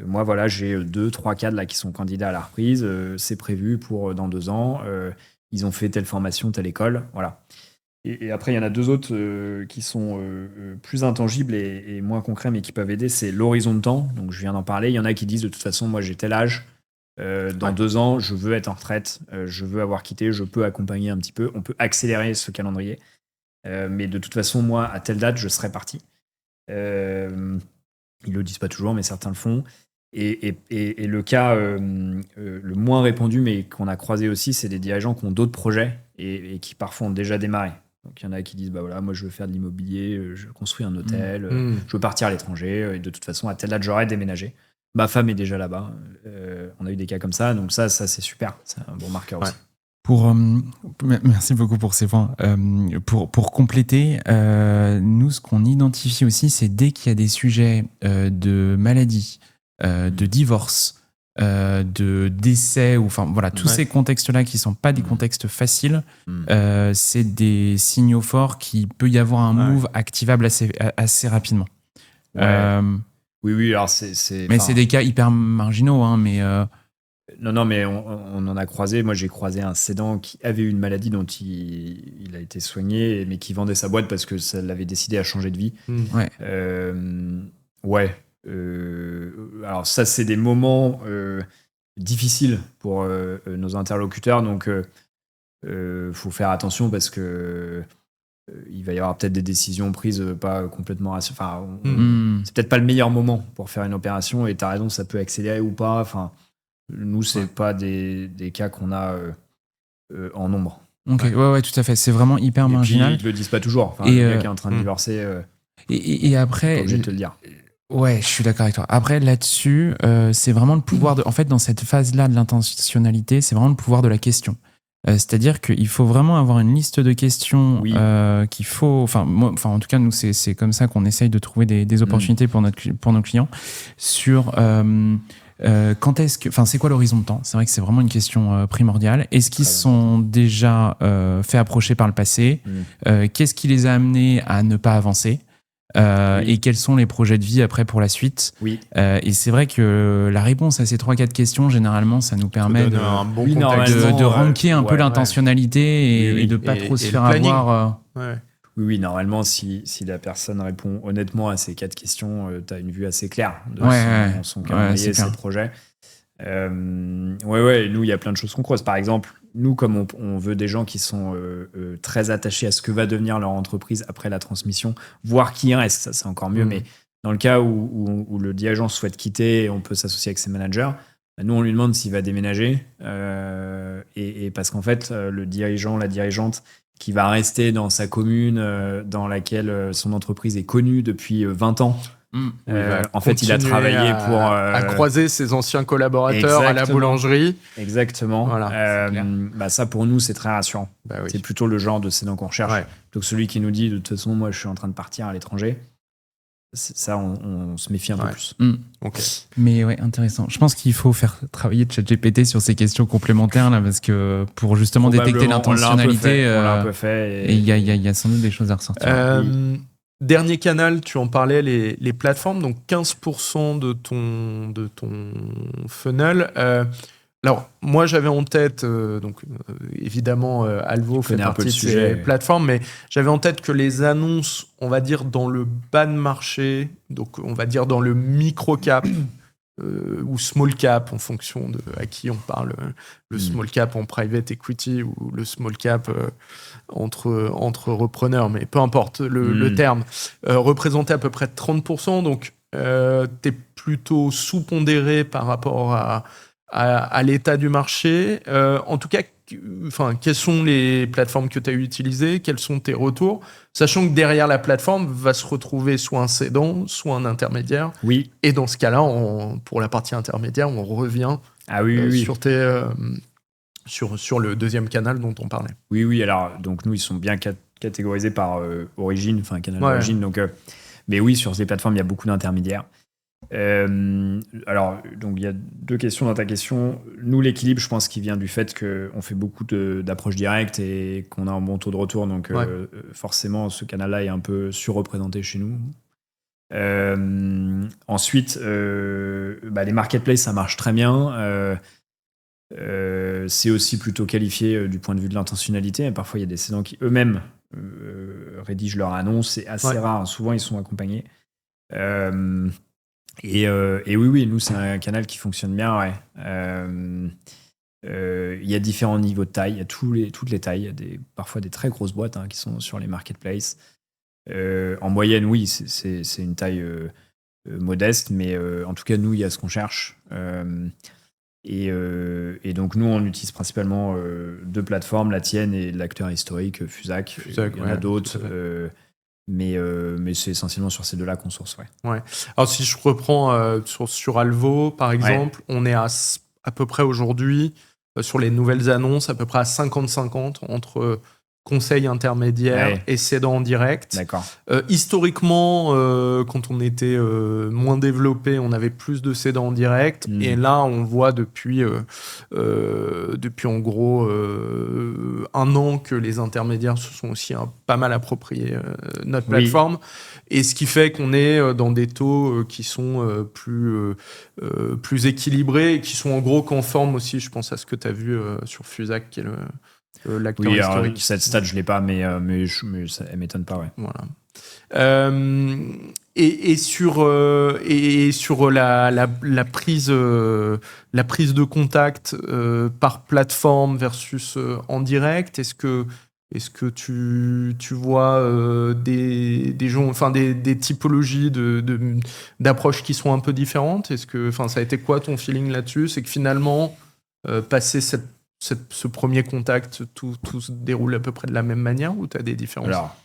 S3: moi, voilà, j'ai 2-3 cadres là, qui sont candidats à la reprise, c'est prévu pour dans 2 ans, ils ont fait telle formation, telle école, voilà. Et après, il y en a 2 autres qui sont plus intangibles et moins concrets, mais qui peuvent aider, c'est l'horizon de temps. Donc je viens d'en parler. Il y en a qui disent de toute façon, moi j'ai tel âge, dans 2 ans, je veux être en retraite, je veux avoir quitté, je peux accompagner un petit peu, on peut accélérer ce calendrier. Mais de toute façon, moi, à telle date, je serai parti. Ils le disent pas toujours, mais certains le font. Et le cas le moins répandu, mais qu'on a croisé aussi, c'est des dirigeants qui ont d'autres projets et qui parfois ont déjà démarré. Donc il y en a qui disent voilà, moi je veux faire de l'immobilier, je construis un hôtel, je veux partir à l'étranger, et de toute façon, à telle date, j'aurais déménagé. Ma femme est déjà là-bas. On a eu des cas comme ça, donc ça c'est super. C'est un bon marqueur aussi.
S1: Merci beaucoup pour ces points. Pour compléter, nous, ce qu'on identifie aussi, c'est dès qu'il y a des sujets de maladie, de divorce, de décès, ou enfin voilà, tous ces contextes-là qui sont pas des contextes faciles, c'est des signaux forts qu'il peut y avoir un move activable assez rapidement.
S3: Oui, alors
S1: mais c'est des cas hyper marginaux, hein, mais...
S3: Non, mais on en a croisé. Moi, j'ai croisé un cédant qui avait eu une maladie dont il a été soigné, mais qui vendait sa boîte parce que ça l'avait décidé à changer de vie. Alors ça, c'est des moments difficiles pour nos interlocuteurs, donc faut faire attention parce que il va y avoir peut-être des décisions prises pas complètement... c'est peut-être pas le meilleur moment pour faire une opération, et t'as raison, ça peut accélérer ou pas. Enfin, nous, c'est pas des cas qu'on a en nombre.
S1: Ok, ouais, tout à fait. C'est vraiment hyper marginal.
S3: Puis, ils le disent pas toujours. Enfin, le gars qui est en train de divorcer,
S1: et après,
S3: obligé de te le dire.
S1: Ouais, je suis d'accord avec toi. Après, là-dessus, c'est vraiment le pouvoir de... En fait, dans cette phase-là de l'intentionnalité, c'est vraiment le pouvoir de la question. C'est-à-dire qu'il faut vraiment avoir une liste de questions qu'il faut... en tout cas, nous, c'est comme ça qu'on essaye de trouver des opportunités pour nos clients sur... quand est-ce que... Enfin, c'est quoi l'horizon de temps ? C'est vrai que c'est vraiment une question primordiale. Est-ce qu'ils sont déjà fait approcher par le passé ? Qu'est-ce qui les a amenés à ne pas avancer ? Et quels sont les projets de vie après pour la suite ? Et c'est vrai que la réponse à ces 3-4 questions, généralement, ça nous permet de ranker un peu l'intentionnalité et de ne pas trop se faire avoir.
S3: Oui, normalement, si la personne répond honnêtement à ces 4 questions, tu as une vue assez claire de son calendrier, ses projets. Nous, il y a plein de choses qu'on croise. Par exemple, nous, comme on veut des gens qui sont très attachés à ce que va devenir leur entreprise après la transmission, voire qui reste, ça c'est encore mieux, mais dans le cas où le dirigeant souhaite quitter et on peut s'associer avec ses managers, nous on lui demande s'il va déménager, et parce qu'en fait, le dirigeant, la dirigeante qui va rester dans sa commune dans laquelle son entreprise est connue depuis 20 ans, en fait, il a travaillé pour...
S2: à croiser ses anciens collaborateurs à la boulangerie.
S3: Exactement. Voilà, ça, pour nous, c'est très rassurant. C'est plutôt le genre de cédant qu'on recherche. Donc, celui qui nous dit, de toute façon, moi, je suis en train de partir à l'étranger, ça, on se méfie un peu plus.
S1: Mais ouais, intéressant. Je pense qu'il faut faire travailler ChatGPT sur ces questions complémentaires, là, parce que pour justement détecter l'intentionnalité,
S3: on l'a un peu fait.
S1: Et il y a sans doute des choses à ressortir.
S2: Dernier canal, tu en parlais, les plateformes, donc 15% de ton funnel. Alors, moi, j'avais en tête, évidemment, Alvo fait partie de ces plateformes, mais j'avais en tête que les annonces, on va dire, dans le bas de marché, donc on va dire dans le micro-cap ou small cap, en fonction de à qui on parle, le small cap en private equity ou le small cap entre repreneurs, mais peu importe le terme, représentait à peu près 30%, donc t'es plutôt sous-pondéré par rapport à l'état du marché. En tout cas, quelles sont les plateformes que tu as utilisées ? Quels sont tes retours ? Sachant que derrière la plateforme va se retrouver soit un cédant, soit un intermédiaire.
S3: Oui.
S2: Et dans ce cas-là, pour la partie intermédiaire, on revient sur le deuxième canal dont on parlait.
S3: Oui. Alors, donc nous, ils sont bien catégorisés par origine, canal d'origine. Donc, mais oui, sur ces plateformes, il y a beaucoup d'intermédiaires. Alors, donc il y a 2 questions dans ta question. Nous, l'équilibre, je pense qu'il vient du fait qu'on fait beaucoup d'approches directes et qu'on a un bon taux de retour. Donc, forcément, ce canal-là est un peu surreprésenté chez nous. Ensuite, les marketplaces, ça marche très bien. C'est aussi plutôt qualifié du point de vue de l'intentionnalité. Parfois, il y a des cédants qui eux-mêmes rédigent leur annonce. C'est assez rare. Souvent, ils sont accompagnés. Et oui, nous, c'est un canal qui fonctionne bien. Il y a différents niveaux de taille. Il y a toutes les tailles. Il y a parfois des très grosses boîtes qui sont sur les marketplaces. En moyenne, oui, c'est une taille modeste, mais en tout cas, nous, il y a ce qu'on cherche. Et donc, nous, on utilise principalement 2 plateformes, la tienne et l'acteur historique, Fusac. Il y en a d'autres. Mais c'est essentiellement sur ces 2-là qu'on source.
S2: Alors, si je reprends sur Alvo, par exemple, on est à peu près aujourd'hui sur les nouvelles annonces, à peu près à 50-50 entre conseil intermédiaire et cédant en direct.
S3: D'accord.
S2: Historiquement, quand on était moins développé, on avait plus de cédants en direct. Et là, on voit depuis en gros 1 an que les intermédiaires se sont aussi pas mal appropriés notre plateforme. Et ce qui fait qu'on est dans des taux qui sont plus équilibrés et qui sont en gros conformes aussi, je pense, à ce que tu as vu sur Fusac, qui est l'acteur historique.
S3: Alors, cette stat, je l'ai pas, mais ça, elle m'étonne pas, ouais.
S2: Voilà. Et sur la prise de contact par plateforme versus en direct, est-ce que tu vois des gens, enfin des typologies d'approches qui sont un peu différentes? Ça a été quoi ton feeling là-dessus? C'est que finalement, passer ce premier contact, tout se déroule à peu près de la même manière, ou tu as des différences?
S3: Alors,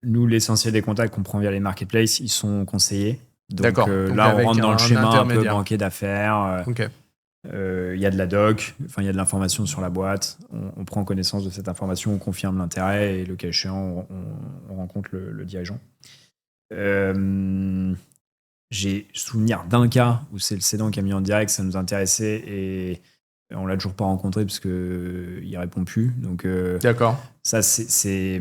S3: nous, l'essentiel des contacts qu'on prend via les marketplaces, ils sont conseillés. Donc, donc là, on rentre dans le schéma un peu banquier d'affaires. Il y a de la doc, il y a de l'information sur la boîte. On prend connaissance de cette information, on confirme l'intérêt et le cas échéant, on rencontre le dirigeant. J'ai souvenir d'un cas où c'est le cédant qui a mis en direct, ça nous intéressait et on l'a toujours pas rencontré parce que il répond plus. Donc
S2: d'accord.
S3: Ça c'est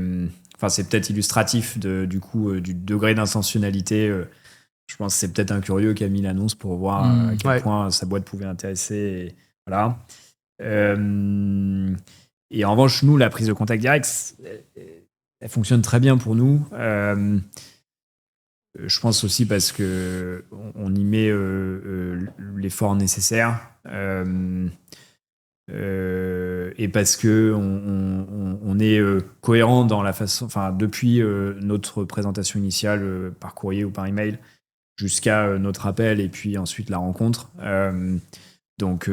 S3: peut-être illustratif du degré d'intentionnalité. Je pense que c'est peut-être un curieux qui a mis l'annonce pour voir à quel point sa boîte pouvait intéresser. Et voilà. Et en revanche, nous, la prise de contact direct, elle fonctionne très bien pour nous. Je pense aussi parce que on y met l'effort nécessaire et parce que on est cohérent dans la façon, depuis notre présentation initiale par courrier ou par email jusqu'à notre appel et puis ensuite la rencontre. Donc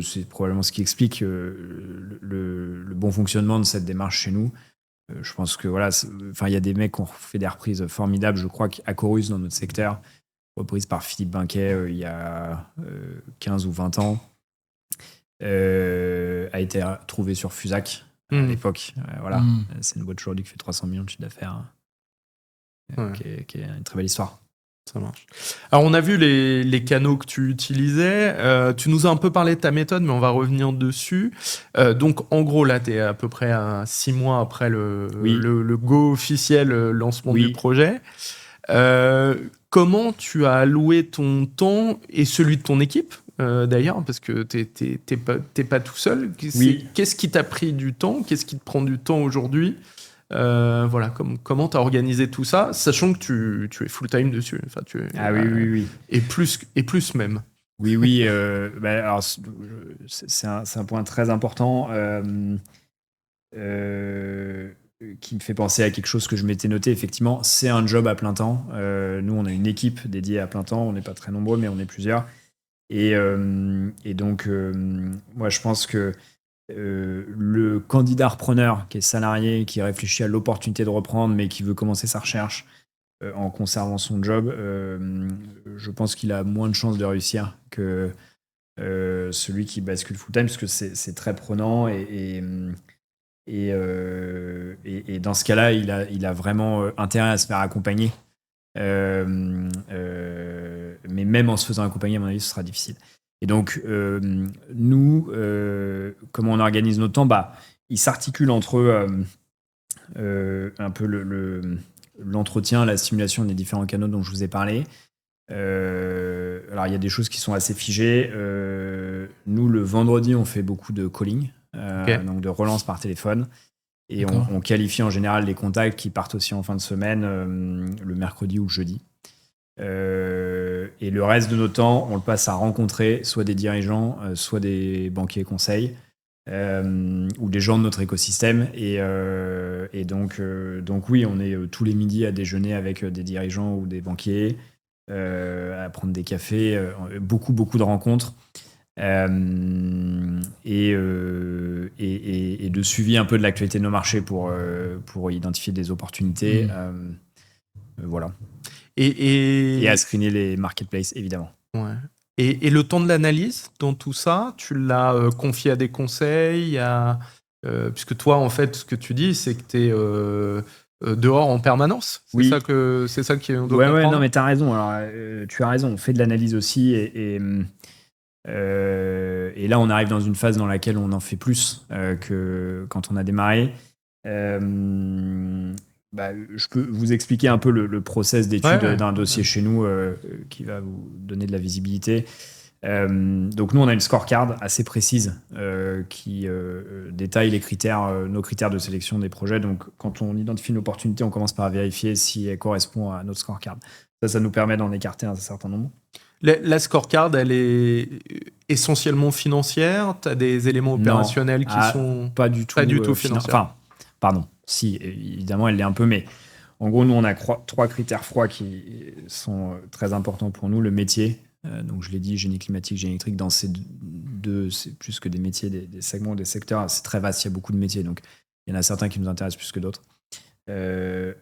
S3: c'est probablement ce qui explique le bon fonctionnement de cette démarche chez nous. Je pense que voilà, il y a des mecs qui ont fait des reprises formidables. Je crois qu'à Chorus, dans notre secteur, reprise par Philippe Binquet il y a 15 ou 20 ans, a été trouvé sur Fusac à l'époque. Voilà. C'est une boîte aujourd'hui qui fait 300 millions de chiffre d'affaires, qui est une très belle histoire.
S2: Ça marche. Alors, on a vu les canaux que tu utilisais. Tu nous as un peu parlé de ta méthode, mais on va revenir dessus. Donc, en gros, là, tu es à peu près à 6 mois après le go officiel lancement du projet. Comment tu as alloué ton temps et celui de ton équipe, d'ailleurs, parce que t'es pas tout seul. Qu'est-ce qui t'a pris du temps? Qu'est-ce qui te prend du temps aujourd'hui? Voilà, comment tu as organisé tout ça, sachant que tu es full-time dessus.
S3: Oui.
S2: Et plus même.
S3: Oui. Alors, c'est un point très important qui me fait penser à quelque chose que je m'étais noté. Effectivement, c'est un job à plein temps. Nous, on a une équipe dédiée à plein temps. On n'est pas très nombreux, mais on est plusieurs. Et donc, moi, je pense que le candidat repreneur qui est salarié, qui réfléchit à l'opportunité de reprendre, mais qui veut commencer sa recherche en conservant son job, je pense qu'il a moins de chances de réussir que celui qui bascule full-time, parce que c'est très prenant et dans ce cas-là, il a vraiment intérêt à se faire accompagner. Mais même en se faisant accompagner, à mon avis, ce sera difficile. Et donc, nous, comment on organise notre temps? Il s'articule entre un peu l'entretien, la stimulation des différents canaux dont je vous ai parlé. Alors, il y a des choses qui sont assez figées. Nous, le vendredi, on fait beaucoup de calling, donc de relance par téléphone. Et on qualifie en général les contacts qui partent aussi en fin de semaine, le mercredi ou le jeudi. Et le reste de notre temps, on le passe à rencontrer soit des dirigeants, soit des banquiers conseils, ou des gens de notre écosystème. Et donc oui, on est tous les midis à déjeuner avec des dirigeants ou des banquiers, à prendre des cafés, beaucoup de rencontres. Et de suivi un peu de l'actualité de nos marchés pour identifier des opportunités. Voilà. Et à screener les marketplaces, évidemment.
S2: Ouais. Et le temps de l'analyse dans tout ça, tu l'as confié à des conseils, puisque toi, en fait, ce que tu dis, c'est que tu es dehors en permanence. C'est
S3: Oui.
S2: c'est ça qui on doit comprendre.
S3: Ouais, non, mais t'as raison. Alors, tu as raison. On fait de l'analyse aussi, et là, on arrive dans une phase dans laquelle on en fait plus que quand on a démarré. Je peux vous expliquer un peu le process d'étude d'un dossier chez nous qui va vous donner de la visibilité. Donc nous, on a une scorecard assez précise qui détaille les critères, nos critères de sélection des projets. Donc quand on identifie une opportunité, on commence par vérifier si elle correspond à notre scorecard. Ça nous permet d'en écarter un certain nombre.
S2: La scorecard, elle est essentiellement financière. Tu as des éléments opérationnels qui sont
S3: pas du tout financiers. Enfin, pardon. Si, évidemment, elle l'est un peu, mais en gros, nous, on a 3 critères froids qui sont très importants pour nous. Le métier, donc je l'ai dit, génie climatique, génie électrique, dans ces deux, c'est plus que des métiers, des segments, des secteurs, c'est très vaste, il y a beaucoup de métiers, donc il y en a certains qui nous intéressent plus que d'autres.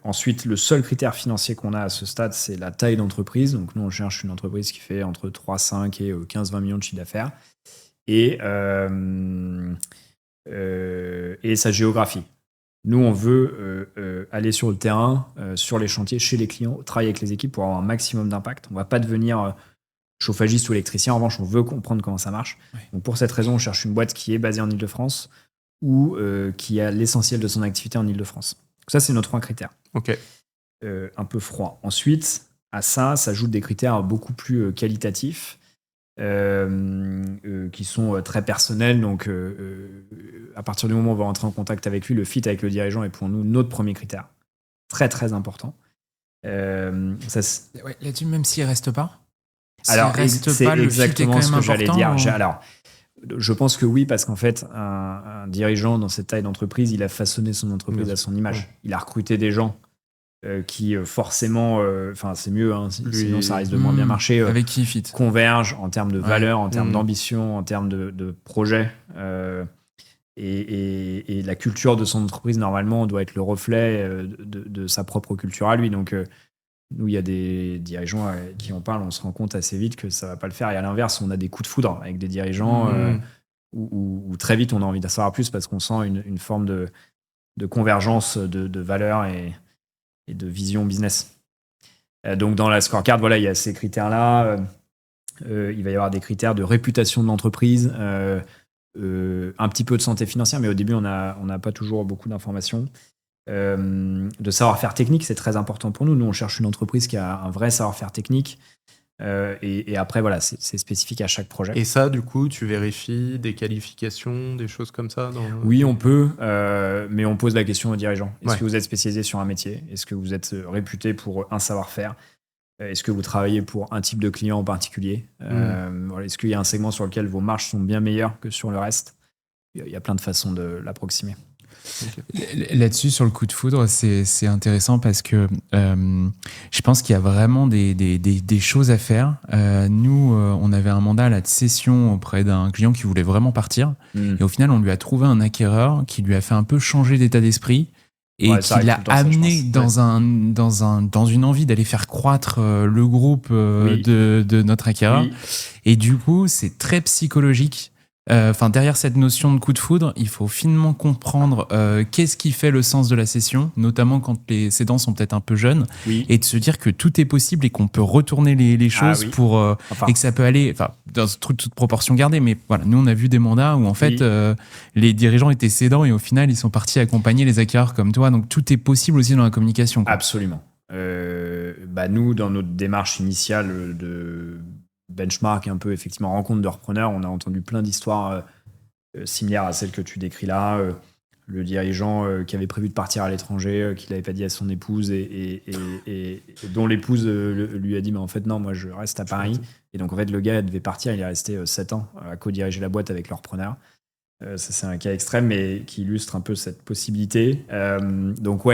S3: Ensuite, le seul critère financier qu'on a à ce stade, c'est la taille d'entreprise. Donc nous, on cherche une entreprise qui fait entre 3, 5 et 15-20 millions de chiffre d'affaires. Et sa géographie. Nous, on veut aller sur le terrain, sur les chantiers, chez les clients, travailler avec les équipes pour avoir un maximum d'impact. On ne va pas devenir chauffagiste ou électricien. En revanche, on veut comprendre comment ça marche. Ouais. Donc, pour cette raison, on cherche une boîte qui est basée en Île-de-France ou qui a l'essentiel de son activité en Île-de-France. Donc ça, c'est nos 3 critères.
S2: Ok.
S3: Un peu froid. Ensuite, à ça s'ajoutent des critères beaucoup plus qualitatifs. Qui sont très personnels. Donc, à partir du moment où on va rentrer en contact avec lui, le fit avec le dirigeant est pour nous notre premier critère. Très, très important.
S1: Là-dessus, même s'il ne reste pas
S3: c'est exactement ce que j'allais dire. Alors, je pense que oui, parce qu'en fait, un dirigeant dans cette taille d'entreprise, il a façonné son entreprise à son image. Il a recruté des gens qui forcément, c'est mieux, hein, sinon ça risque de moins bien marcher,
S1: avec qui fit
S3: convergent en termes de valeur, en termes d'ambition, en termes de projet. Et la culture de son entreprise, normalement, doit être le reflet de sa propre culture à lui. Donc, nous, il y a des dirigeants qui en parlent, on se rend compte assez vite que ça ne va pas le faire. Et à l'inverse, on a des coups de foudre avec des dirigeants où très vite, on a envie d'en savoir plus parce qu'on sent une forme de convergence de valeurs et de vision business. Donc, dans la scorecard, il y a ces critères-là. Il va y avoir des critères de réputation de l'entreprise, un petit peu de santé financière, mais au début, on n'a pas toujours beaucoup d'informations. De savoir-faire technique, c'est très important pour nous. Nous, on cherche une entreprise qui a un vrai savoir-faire technique. Et après, c'est spécifique à chaque projet.
S2: Et ça, du coup, tu vérifies des qualifications, des choses comme ça
S3: Oui, on peut, mais on pose la question aux dirigeants. Est-ce que vous êtes spécialisé sur un métier ? Est-ce que vous êtes réputé pour un savoir-faire ? Est-ce que vous travaillez pour un type de client en particulier ? Est-ce qu'il y a un segment sur lequel vos marges sont bien meilleures que sur le reste ? Il y a plein de façons de l'approximer.
S1: Okay. Là-dessus, sur le coup de foudre, c'est intéressant parce que je pense qu'il y a vraiment des choses à faire. Nous, on avait un mandat de cession auprès d'un client qui voulait vraiment partir. Et au final, on lui a trouvé un acquéreur qui lui a fait un peu changer d'état d'esprit et qui l'a amené dans une envie d'aller faire croître le groupe de notre acquéreur. Oui. Et du coup, c'est très psychologique. Derrière cette notion de coup de foudre, il faut finement comprendre qu'est-ce qui fait le sens de la cession, notamment quand les cédants sont peut-être un peu jeunes, et de se dire que tout est possible et qu'on peut retourner les choses et que ça peut aller, dans toute proportion gardée. Mais voilà, nous on a vu des mandats où en fait les dirigeants étaient cédants et au final ils sont partis accompagner les acquéreurs comme toi. Donc tout est possible aussi dans la communication. Quoi.
S3: Absolument. Nous, dans notre démarche initiale de benchmark, un peu effectivement rencontre de repreneurs, on a entendu plein d'histoires similaires à celles que tu décris là. Le dirigeant qui avait prévu de partir à l'étranger, qui l'avait pas dit à son épouse et dont l'épouse lui a dit mais en fait non, moi je reste à Paris. Et donc en fait le gars devait partir, il est resté 7 ans à co-diriger la boîte avec le repreneur. Ça c'est un cas extrême mais qui illustre un peu cette possibilité. Donc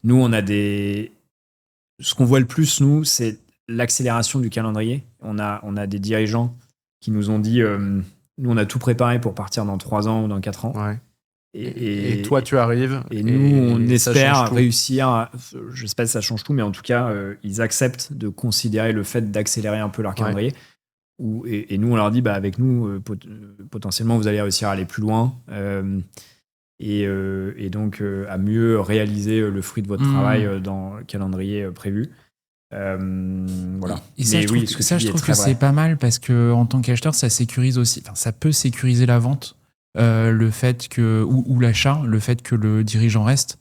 S3: nous on a ce qu'on voit le plus, nous, c'est l'accélération du calendrier. On a des dirigeants qui nous ont dit nous, on a tout préparé pour partir dans 3 ans ou dans 4 ans.
S2: Ouais. Et toi, tu arrives.
S3: Et nous, on espère réussir. Je sais pas si ça change tout, mais en tout cas, ils acceptent de considérer le fait d'accélérer un peu leur calendrier. et nous, on leur dit, avec nous, potentiellement, vous allez réussir à aller plus loin et donc à mieux réaliser le fruit de votre travail dans le calendrier prévu. Voilà.
S1: Et ça, je trouve que c'est pas mal parce que en tant qu'acheteur, ça sécurise aussi. Enfin, ça peut sécuriser la vente, le fait que ou l'achat, le fait que le dirigeant reste.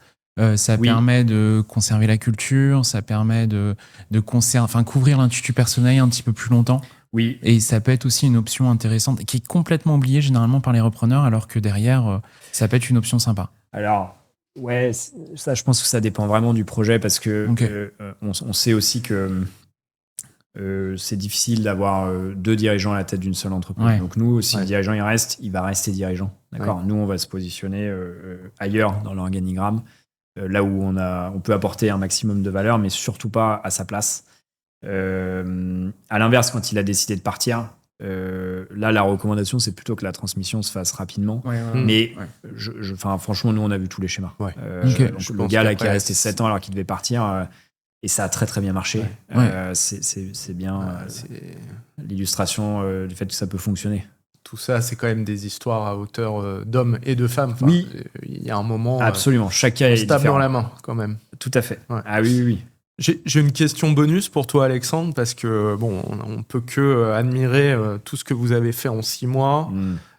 S1: Ça permet de conserver la culture, ça permet de couvrir l'intuitu personnel un petit peu plus longtemps.
S3: Oui.
S1: Et ça peut être aussi une option intéressante qui est complètement oubliée généralement par les repreneurs, alors que derrière, ça peut être une option sympa.
S3: Alors, ouais, ça, je pense que ça dépend vraiment du projet parce que on sait aussi que c'est difficile d'avoir 2 dirigeants à la tête d'une seule entreprise. Ouais. Donc nous, si le dirigeant il reste, il va rester dirigeant. D'accord. Ouais. Nous, on va se positionner ailleurs dans l'organigramme, là où on peut apporter un maximum de valeur, mais surtout pas à sa place. À l'inverse, quand il a décidé de partir, là, la recommandation, c'est plutôt que la transmission se fasse rapidement. Mais franchement, nous, on a vu tous les schémas. Ouais. Donc, le gars là qui est resté 7 ans alors qu'il devait partir, et ça a très très bien marché. C'est bien l'illustration du fait que ça peut fonctionner.
S2: Tout ça, c'est quand même des histoires à hauteur d'hommes et de femmes. Enfin, il y a un moment.
S3: Absolument. Chacun est
S2: tape dans la main, quand même.
S3: Tout à fait. Ouais. Ah oui.
S2: J'ai une question bonus pour toi, Alexandre, parce que on peut que admirer tout ce que vous avez fait en 6 mois.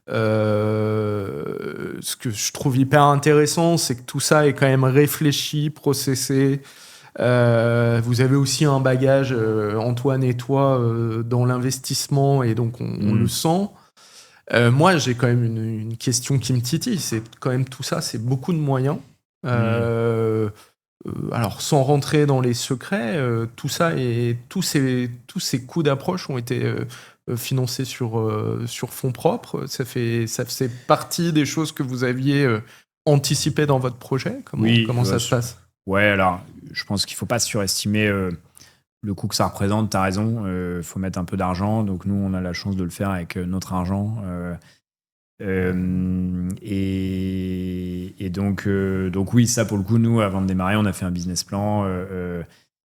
S2: Ce que je trouve hyper intéressant, c'est que tout ça est quand même réfléchi, processé. Vous avez aussi un bagage, Antoine et toi, dans l'investissement, et donc on le sent. Moi, j'ai quand même une question qui me titille. C'est quand même tout ça, c'est beaucoup de moyens. Alors, sans rentrer dans les secrets, tout ça et tous ces coups d'approche ont été financés sur fonds propres. Ça faisait partie des choses que vous aviez anticipées dans votre projet. Comment ça se passe ?
S3: Ouais, alors, je pense qu'il ne faut pas surestimer le coût que ça représente. Tu as raison, faut mettre un peu d'argent. Donc, nous, on a la chance de le faire avec notre argent. Et donc oui, ça pour le coup, nous, avant de démarrer, on a fait un business plan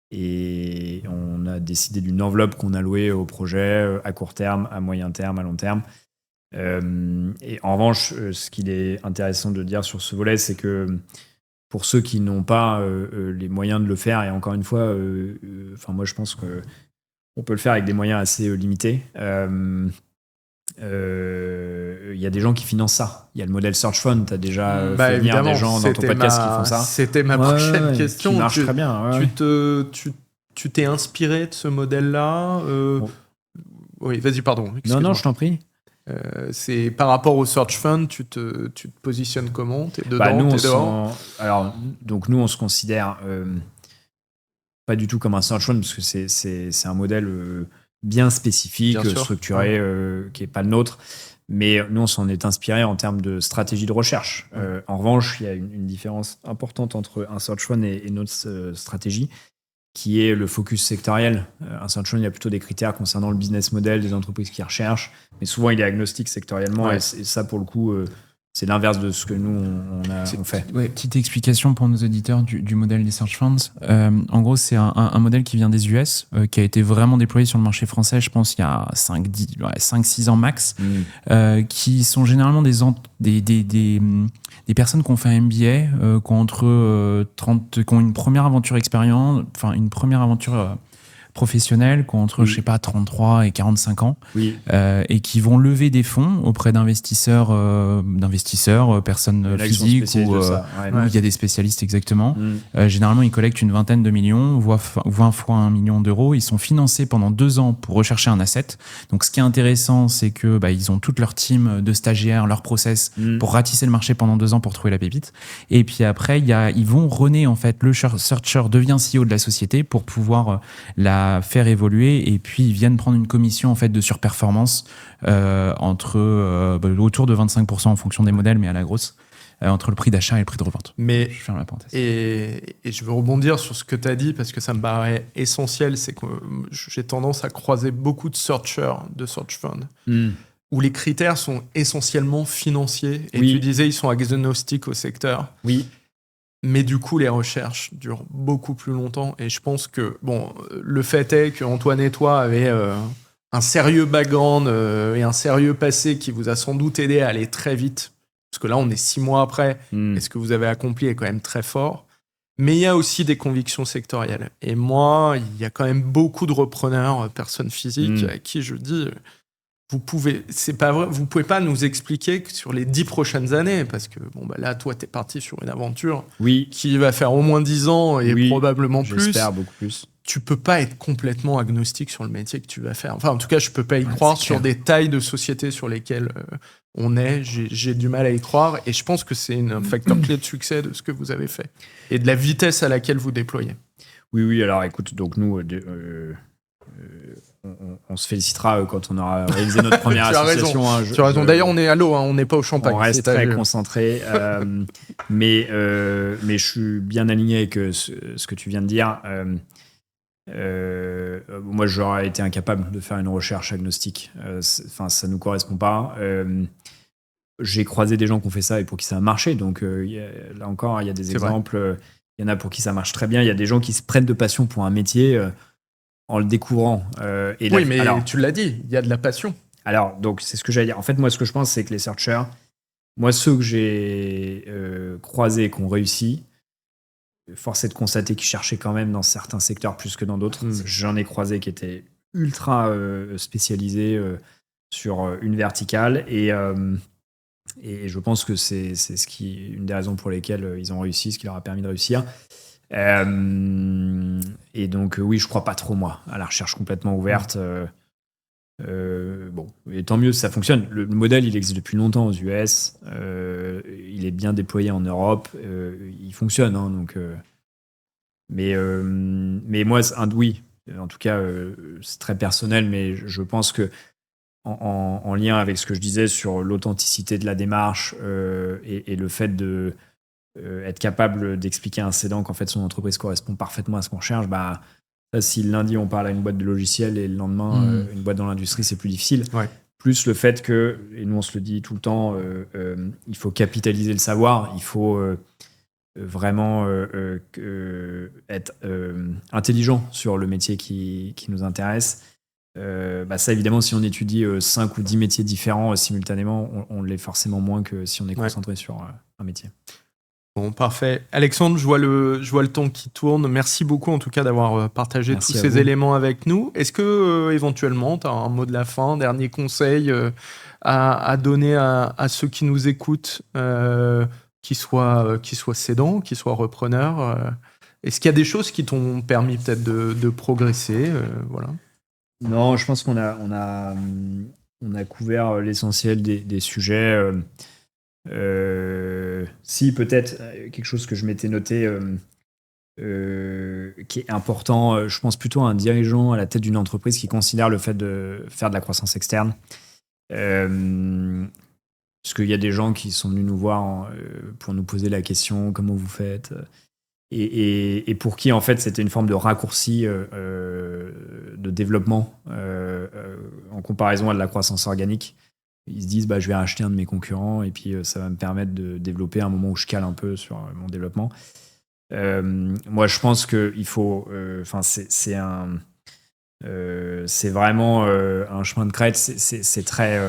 S3: et on a décidé d'une enveloppe qu'on allouait au projet à court terme, à moyen terme, à long terme. Et en revanche, ce qu'il est intéressant de dire sur ce volet, c'est que pour ceux qui n'ont pas les moyens de le faire, et encore une fois, moi je pense qu'on peut le faire avec des moyens assez limités. Il y a des gens qui financent ça. Il y a le modèle Search Fund. Tu as déjà fait venir des gens dans ton podcast qui font ça.
S2: C'était ma prochaine question.
S3: Qui marche très bien.
S2: Tu t'es inspiré de ce modèle-là Oui, vas-y, pardon.
S3: Non, je t'en prie.
S2: C'est par rapport au Search Fund, tu te positionnes comment ? T'es dedans, t'es dehors ?
S3: Alors, donc nous, on se considère pas du tout comme un Search Fund parce que c'est un modèle bien spécifique, bien structuré, qui n'est pas le nôtre. Mais nous, on s'en est inspiré en termes de stratégie de recherche. En revanche, il y a une différence importante entre un Search Fund et notre stratégie, qui est le focus sectoriel. Un Search Fund, il y a plutôt des critères concernant le business model des entreprises qui recherchent, mais souvent, il est agnostique sectoriellement. Et ça, pour le coup, c'est l'inverse de ce que nous, on fait.
S1: Petite explication pour nos auditeurs du modèle des Search Funds. En gros, c'est un modèle qui vient des US, qui a été vraiment déployé sur le marché français, je pense, il y a 5-6 ans max, qui sont généralement des personnes qui ont fait un MBA, qui ont une première aventure professionnels qui ont entre, 33 et 45 ans, et qui vont lever des fonds auprès d'investisseurs, personnes physiques, où il y a des spécialistes exactement. Généralement, ils collectent une vingtaine de millions, 20 fois 1 million d'euros. Ils sont financés pendant 2 ans pour rechercher un asset. Donc, ce qui est intéressant, c'est que ils ont toute leur team de stagiaires, leur process pour ratisser le marché pendant 2 ans pour trouver la pépite. Et puis après, ils vont runner, en fait, le searcher devient CEO de la société pour pouvoir la faire évoluer, et puis ils viennent prendre une commission en fait de surperformance autour de 25% en fonction des modèles, mais à la grosse, entre le prix d'achat et le prix de revente.
S2: Mais
S1: je ferme la parenthèse.
S2: Et je veux rebondir sur ce que tu as dit parce que ça me paraît essentiel, c'est que j'ai tendance à croiser beaucoup de searchers de search fund où les critères sont essentiellement financiers, et tu disais ils sont agnostiques au secteur.
S3: Oui.
S2: Mais du coup, les recherches durent beaucoup plus longtemps. Et je pense que, le fait est qu'Antoine et toi avez un sérieux background et un sérieux passé qui vous a sans doute aidé à aller très vite, parce que là, on est 6 mois après, et ce que vous avez accompli est quand même très fort. Mais il y a aussi des convictions sectorielles. Et moi, il y a quand même beaucoup de repreneurs, personnes physiques, à qui je dis, c'est pas vrai, vous pouvez pas nous expliquer que sur les 10 prochaines années, parce que là, toi, t'es parti sur une aventure qui va faire au moins 10 ans et probablement plus.
S3: J'espère beaucoup plus.
S2: Tu peux pas être complètement agnostique sur le métier que tu vas faire. Enfin, en tout cas, je peux pas y croire sur des tailles de sociétés sur lesquelles on est. J'ai du mal à y croire, et je pense que c'est un facteur clé de succès de ce que vous avez fait et de la vitesse à laquelle vous déployez.
S3: Oui. Alors, écoute, donc nous, on se félicitera quand on aura réalisé notre première association.
S2: Tu as raison. D'ailleurs, on est à l'eau, on n'est pas au champagne.
S3: On reste très concentré, mais je suis bien aligné avec ce que tu viens de dire. Moi, j'aurais été incapable de faire une recherche agnostique. Ça nous correspond pas. J'ai croisé des gens qui ont fait ça et pour qui ça a marché. Donc là encore, il y a des exemples. Il y en a pour qui ça marche très bien. Il y a des gens qui se prennent de passion pour un métier en le découvrant.
S2: Mais tu l'as dit, il y a de la passion.
S3: Alors, donc c'est ce que j'allais dire. En fait, moi, ce que je pense, c'est que les searchers, moi, ceux que j'ai croisés et qui ont réussi, force est de constater qu'ils cherchaient quand même dans certains secteurs plus que dans d'autres. J'en ai croisé qui étaient ultra spécialisés sur une verticale, et je pense que c'est une des raisons pour lesquelles ils ont réussi, ce qui leur a permis de réussir. Et donc oui, je crois pas trop, moi, à la recherche complètement ouverte. Et tant mieux, ça fonctionne. Le modèle, il existe depuis longtemps aux US. Il est bien déployé en Europe. Il fonctionne. Mais moi, oui. En tout cas, c'est très personnel, mais je pense que en lien avec ce que je disais sur l'authenticité de la démarche et le fait de être capable d'expliquer à un cédant qu'en fait son entreprise correspond parfaitement à ce qu'on cherche, si le lundi on parle à une boîte de logiciels et le lendemain une boîte dans l'industrie, c'est plus difficile. Plus le fait que, et nous on se le dit tout le temps, il faut capitaliser le savoir, il faut vraiment être intelligent sur le métier qui nous intéresse. Ça, évidemment, si on étudie 5 ou 10 métiers différents simultanément, on l'est forcément moins que si on est concentré sur un métier.
S2: Bon, parfait. Alexandre, je vois le temps qui tourne. Merci beaucoup, en tout cas, d'avoir partagé tous ces éléments avec nous. Est-ce que, éventuellement, tu as un mot de la fin, dernier conseil à donner à ceux qui nous écoutent, qui soient cédants, qui soient repreneurs Est-ce qu'il y a des choses qui t'ont permis peut-être de progresser voilà.
S3: Non, je pense qu'on a couvert l'essentiel des sujets. Si, peut-être quelque chose que je m'étais noté qui est important, je pense plutôt à un dirigeant à la tête d'une entreprise qui considère le fait de faire de la croissance externe. Parce qu'il y a des gens qui sont venus nous voir pour nous poser la question comment vous faites, et pour qui en fait c'était une forme de raccourci de développement en comparaison à de la croissance organique. Ils se disent je vais racheter un de mes concurrents et puis ça va me permettre de développer à un moment où je cale un peu sur mon développement. Moi je pense qu'il faut c'est vraiment un chemin de crête. C'est très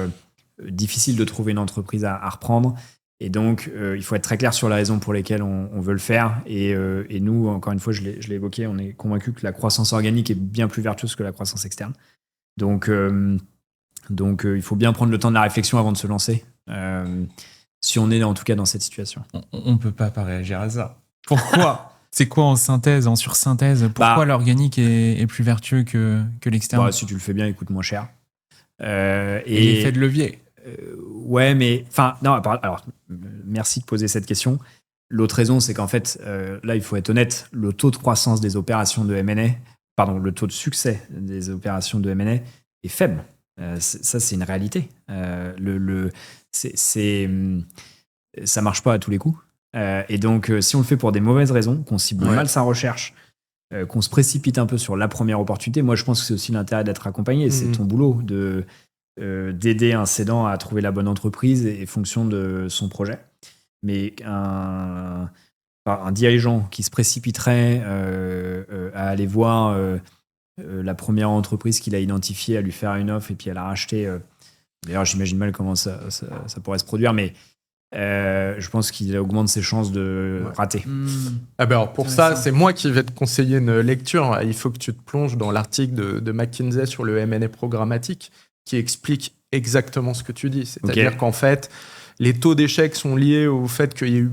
S3: difficile de trouver une entreprise à reprendre, et donc il faut être très clair sur la raison pour lesquelles on veut le faire, et nous, encore une fois, je l'ai évoqué, on est convaincu que la croissance organique est bien plus vertueuse que la croissance externe. Donc il faut bien prendre le temps de la réflexion avant de se lancer, si on est en tout cas dans cette situation.
S1: On ne peut pas réagir à ça. Pourquoi? C'est quoi en synthèse, en sursynthèse? Pourquoi l'organique est plus vertueux que l'externe?
S3: Si tu le fais bien, il coûte moins cher.
S1: Et l'effet de levier.
S3: Ouais, mais non. Alors, merci de poser cette question. L'autre raison, c'est qu'en fait, là, il faut être honnête, le taux de croissance des opérations de M&A, le taux de succès des opérations de M&A est faible. Ça, c'est une réalité. Ça marche pas à tous les coups. Et donc, si on le fait pour des mauvaises raisons, qu'on cible mal sa recherche, qu'on se précipite un peu sur la première opportunité, moi, je pense que c'est aussi l'intérêt d'être accompagné. C'est ton boulot d'aider un cédant à trouver la bonne entreprise et fonction de son projet. Mais un dirigeant qui se précipiterait à aller voir la première entreprise qu'il a identifiée à lui faire une offre et puis à la racheter. D'ailleurs, j'imagine mal comment ça pourrait se produire, mais je pense qu'il augmente ses chances de rater.
S2: Ah ben alors pour ça, c'est moi qui vais te conseiller une lecture. Il faut que tu te plonges dans l'article de McKinsey sur le M&A programmatique qui explique exactement ce que tu dis. C'est-à-dire qu'en fait, les taux d'échec sont liés au fait qu'il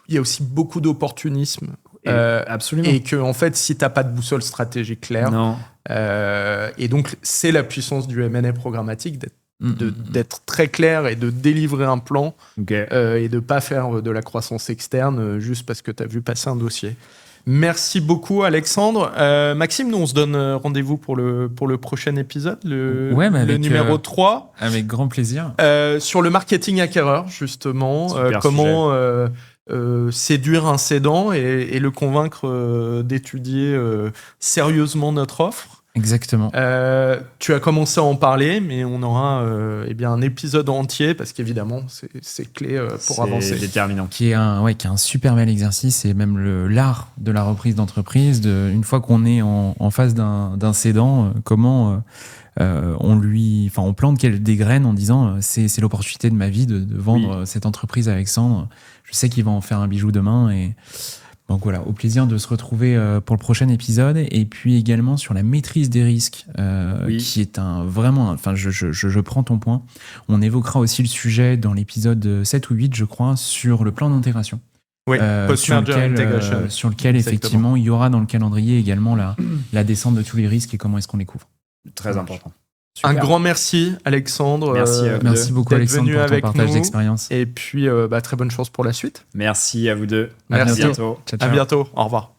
S2: y a aussi beaucoup d'opportunisme.
S3: Absolument.
S2: Et que, en fait, si tu n'as pas de boussole stratégique claire, et donc c'est la puissance du M&A programmatique d'être très clair et de délivrer un plan et de ne pas faire de la croissance externe juste parce que tu as vu passer un dossier. Merci beaucoup, Alexandre. Maxime, nous, on se donne rendez-vous pour le prochain épisode, le numéro 3.
S1: Avec grand plaisir.
S2: Sur le marketing acquéreur, justement. Comment séduire un cédant et le convaincre d'étudier sérieusement notre offre.
S1: Exactement.
S2: Tu as commencé à en parler, mais on aura un épisode entier parce qu'évidemment, c'est clé pour avancer.
S3: C'est déterminant.
S1: Qui est un super bel exercice et même l'art de la reprise d'entreprise. Une fois qu'on est en face d'un cédant, comment on plante des graines en disant c'est l'opportunité de ma vie de vendre cette entreprise à Alexandre. Je sais qu'il va en faire un bijou demain et donc voilà, au plaisir de se retrouver pour le prochain épisode et puis également sur la maîtrise des risques qui est je prends ton point. On évoquera aussi le sujet dans l'épisode 7 ou 8 je crois sur le plan d'intégration.
S2: Oui, post-merger integration.
S1: Sur lequel effectivement il y aura dans le calendrier également la descente de tous les risques et comment est-ce qu'on les couvre.
S3: Très important.
S2: Super. Un grand merci Alexandre.
S1: Merci beaucoup Alexandre pour ton partage d'expérience.
S2: Et puis très bonne chance pour la suite.
S3: Merci à vous deux.
S2: Merci.
S3: À bientôt.
S1: Ciao, ciao.
S2: À bientôt. Au revoir.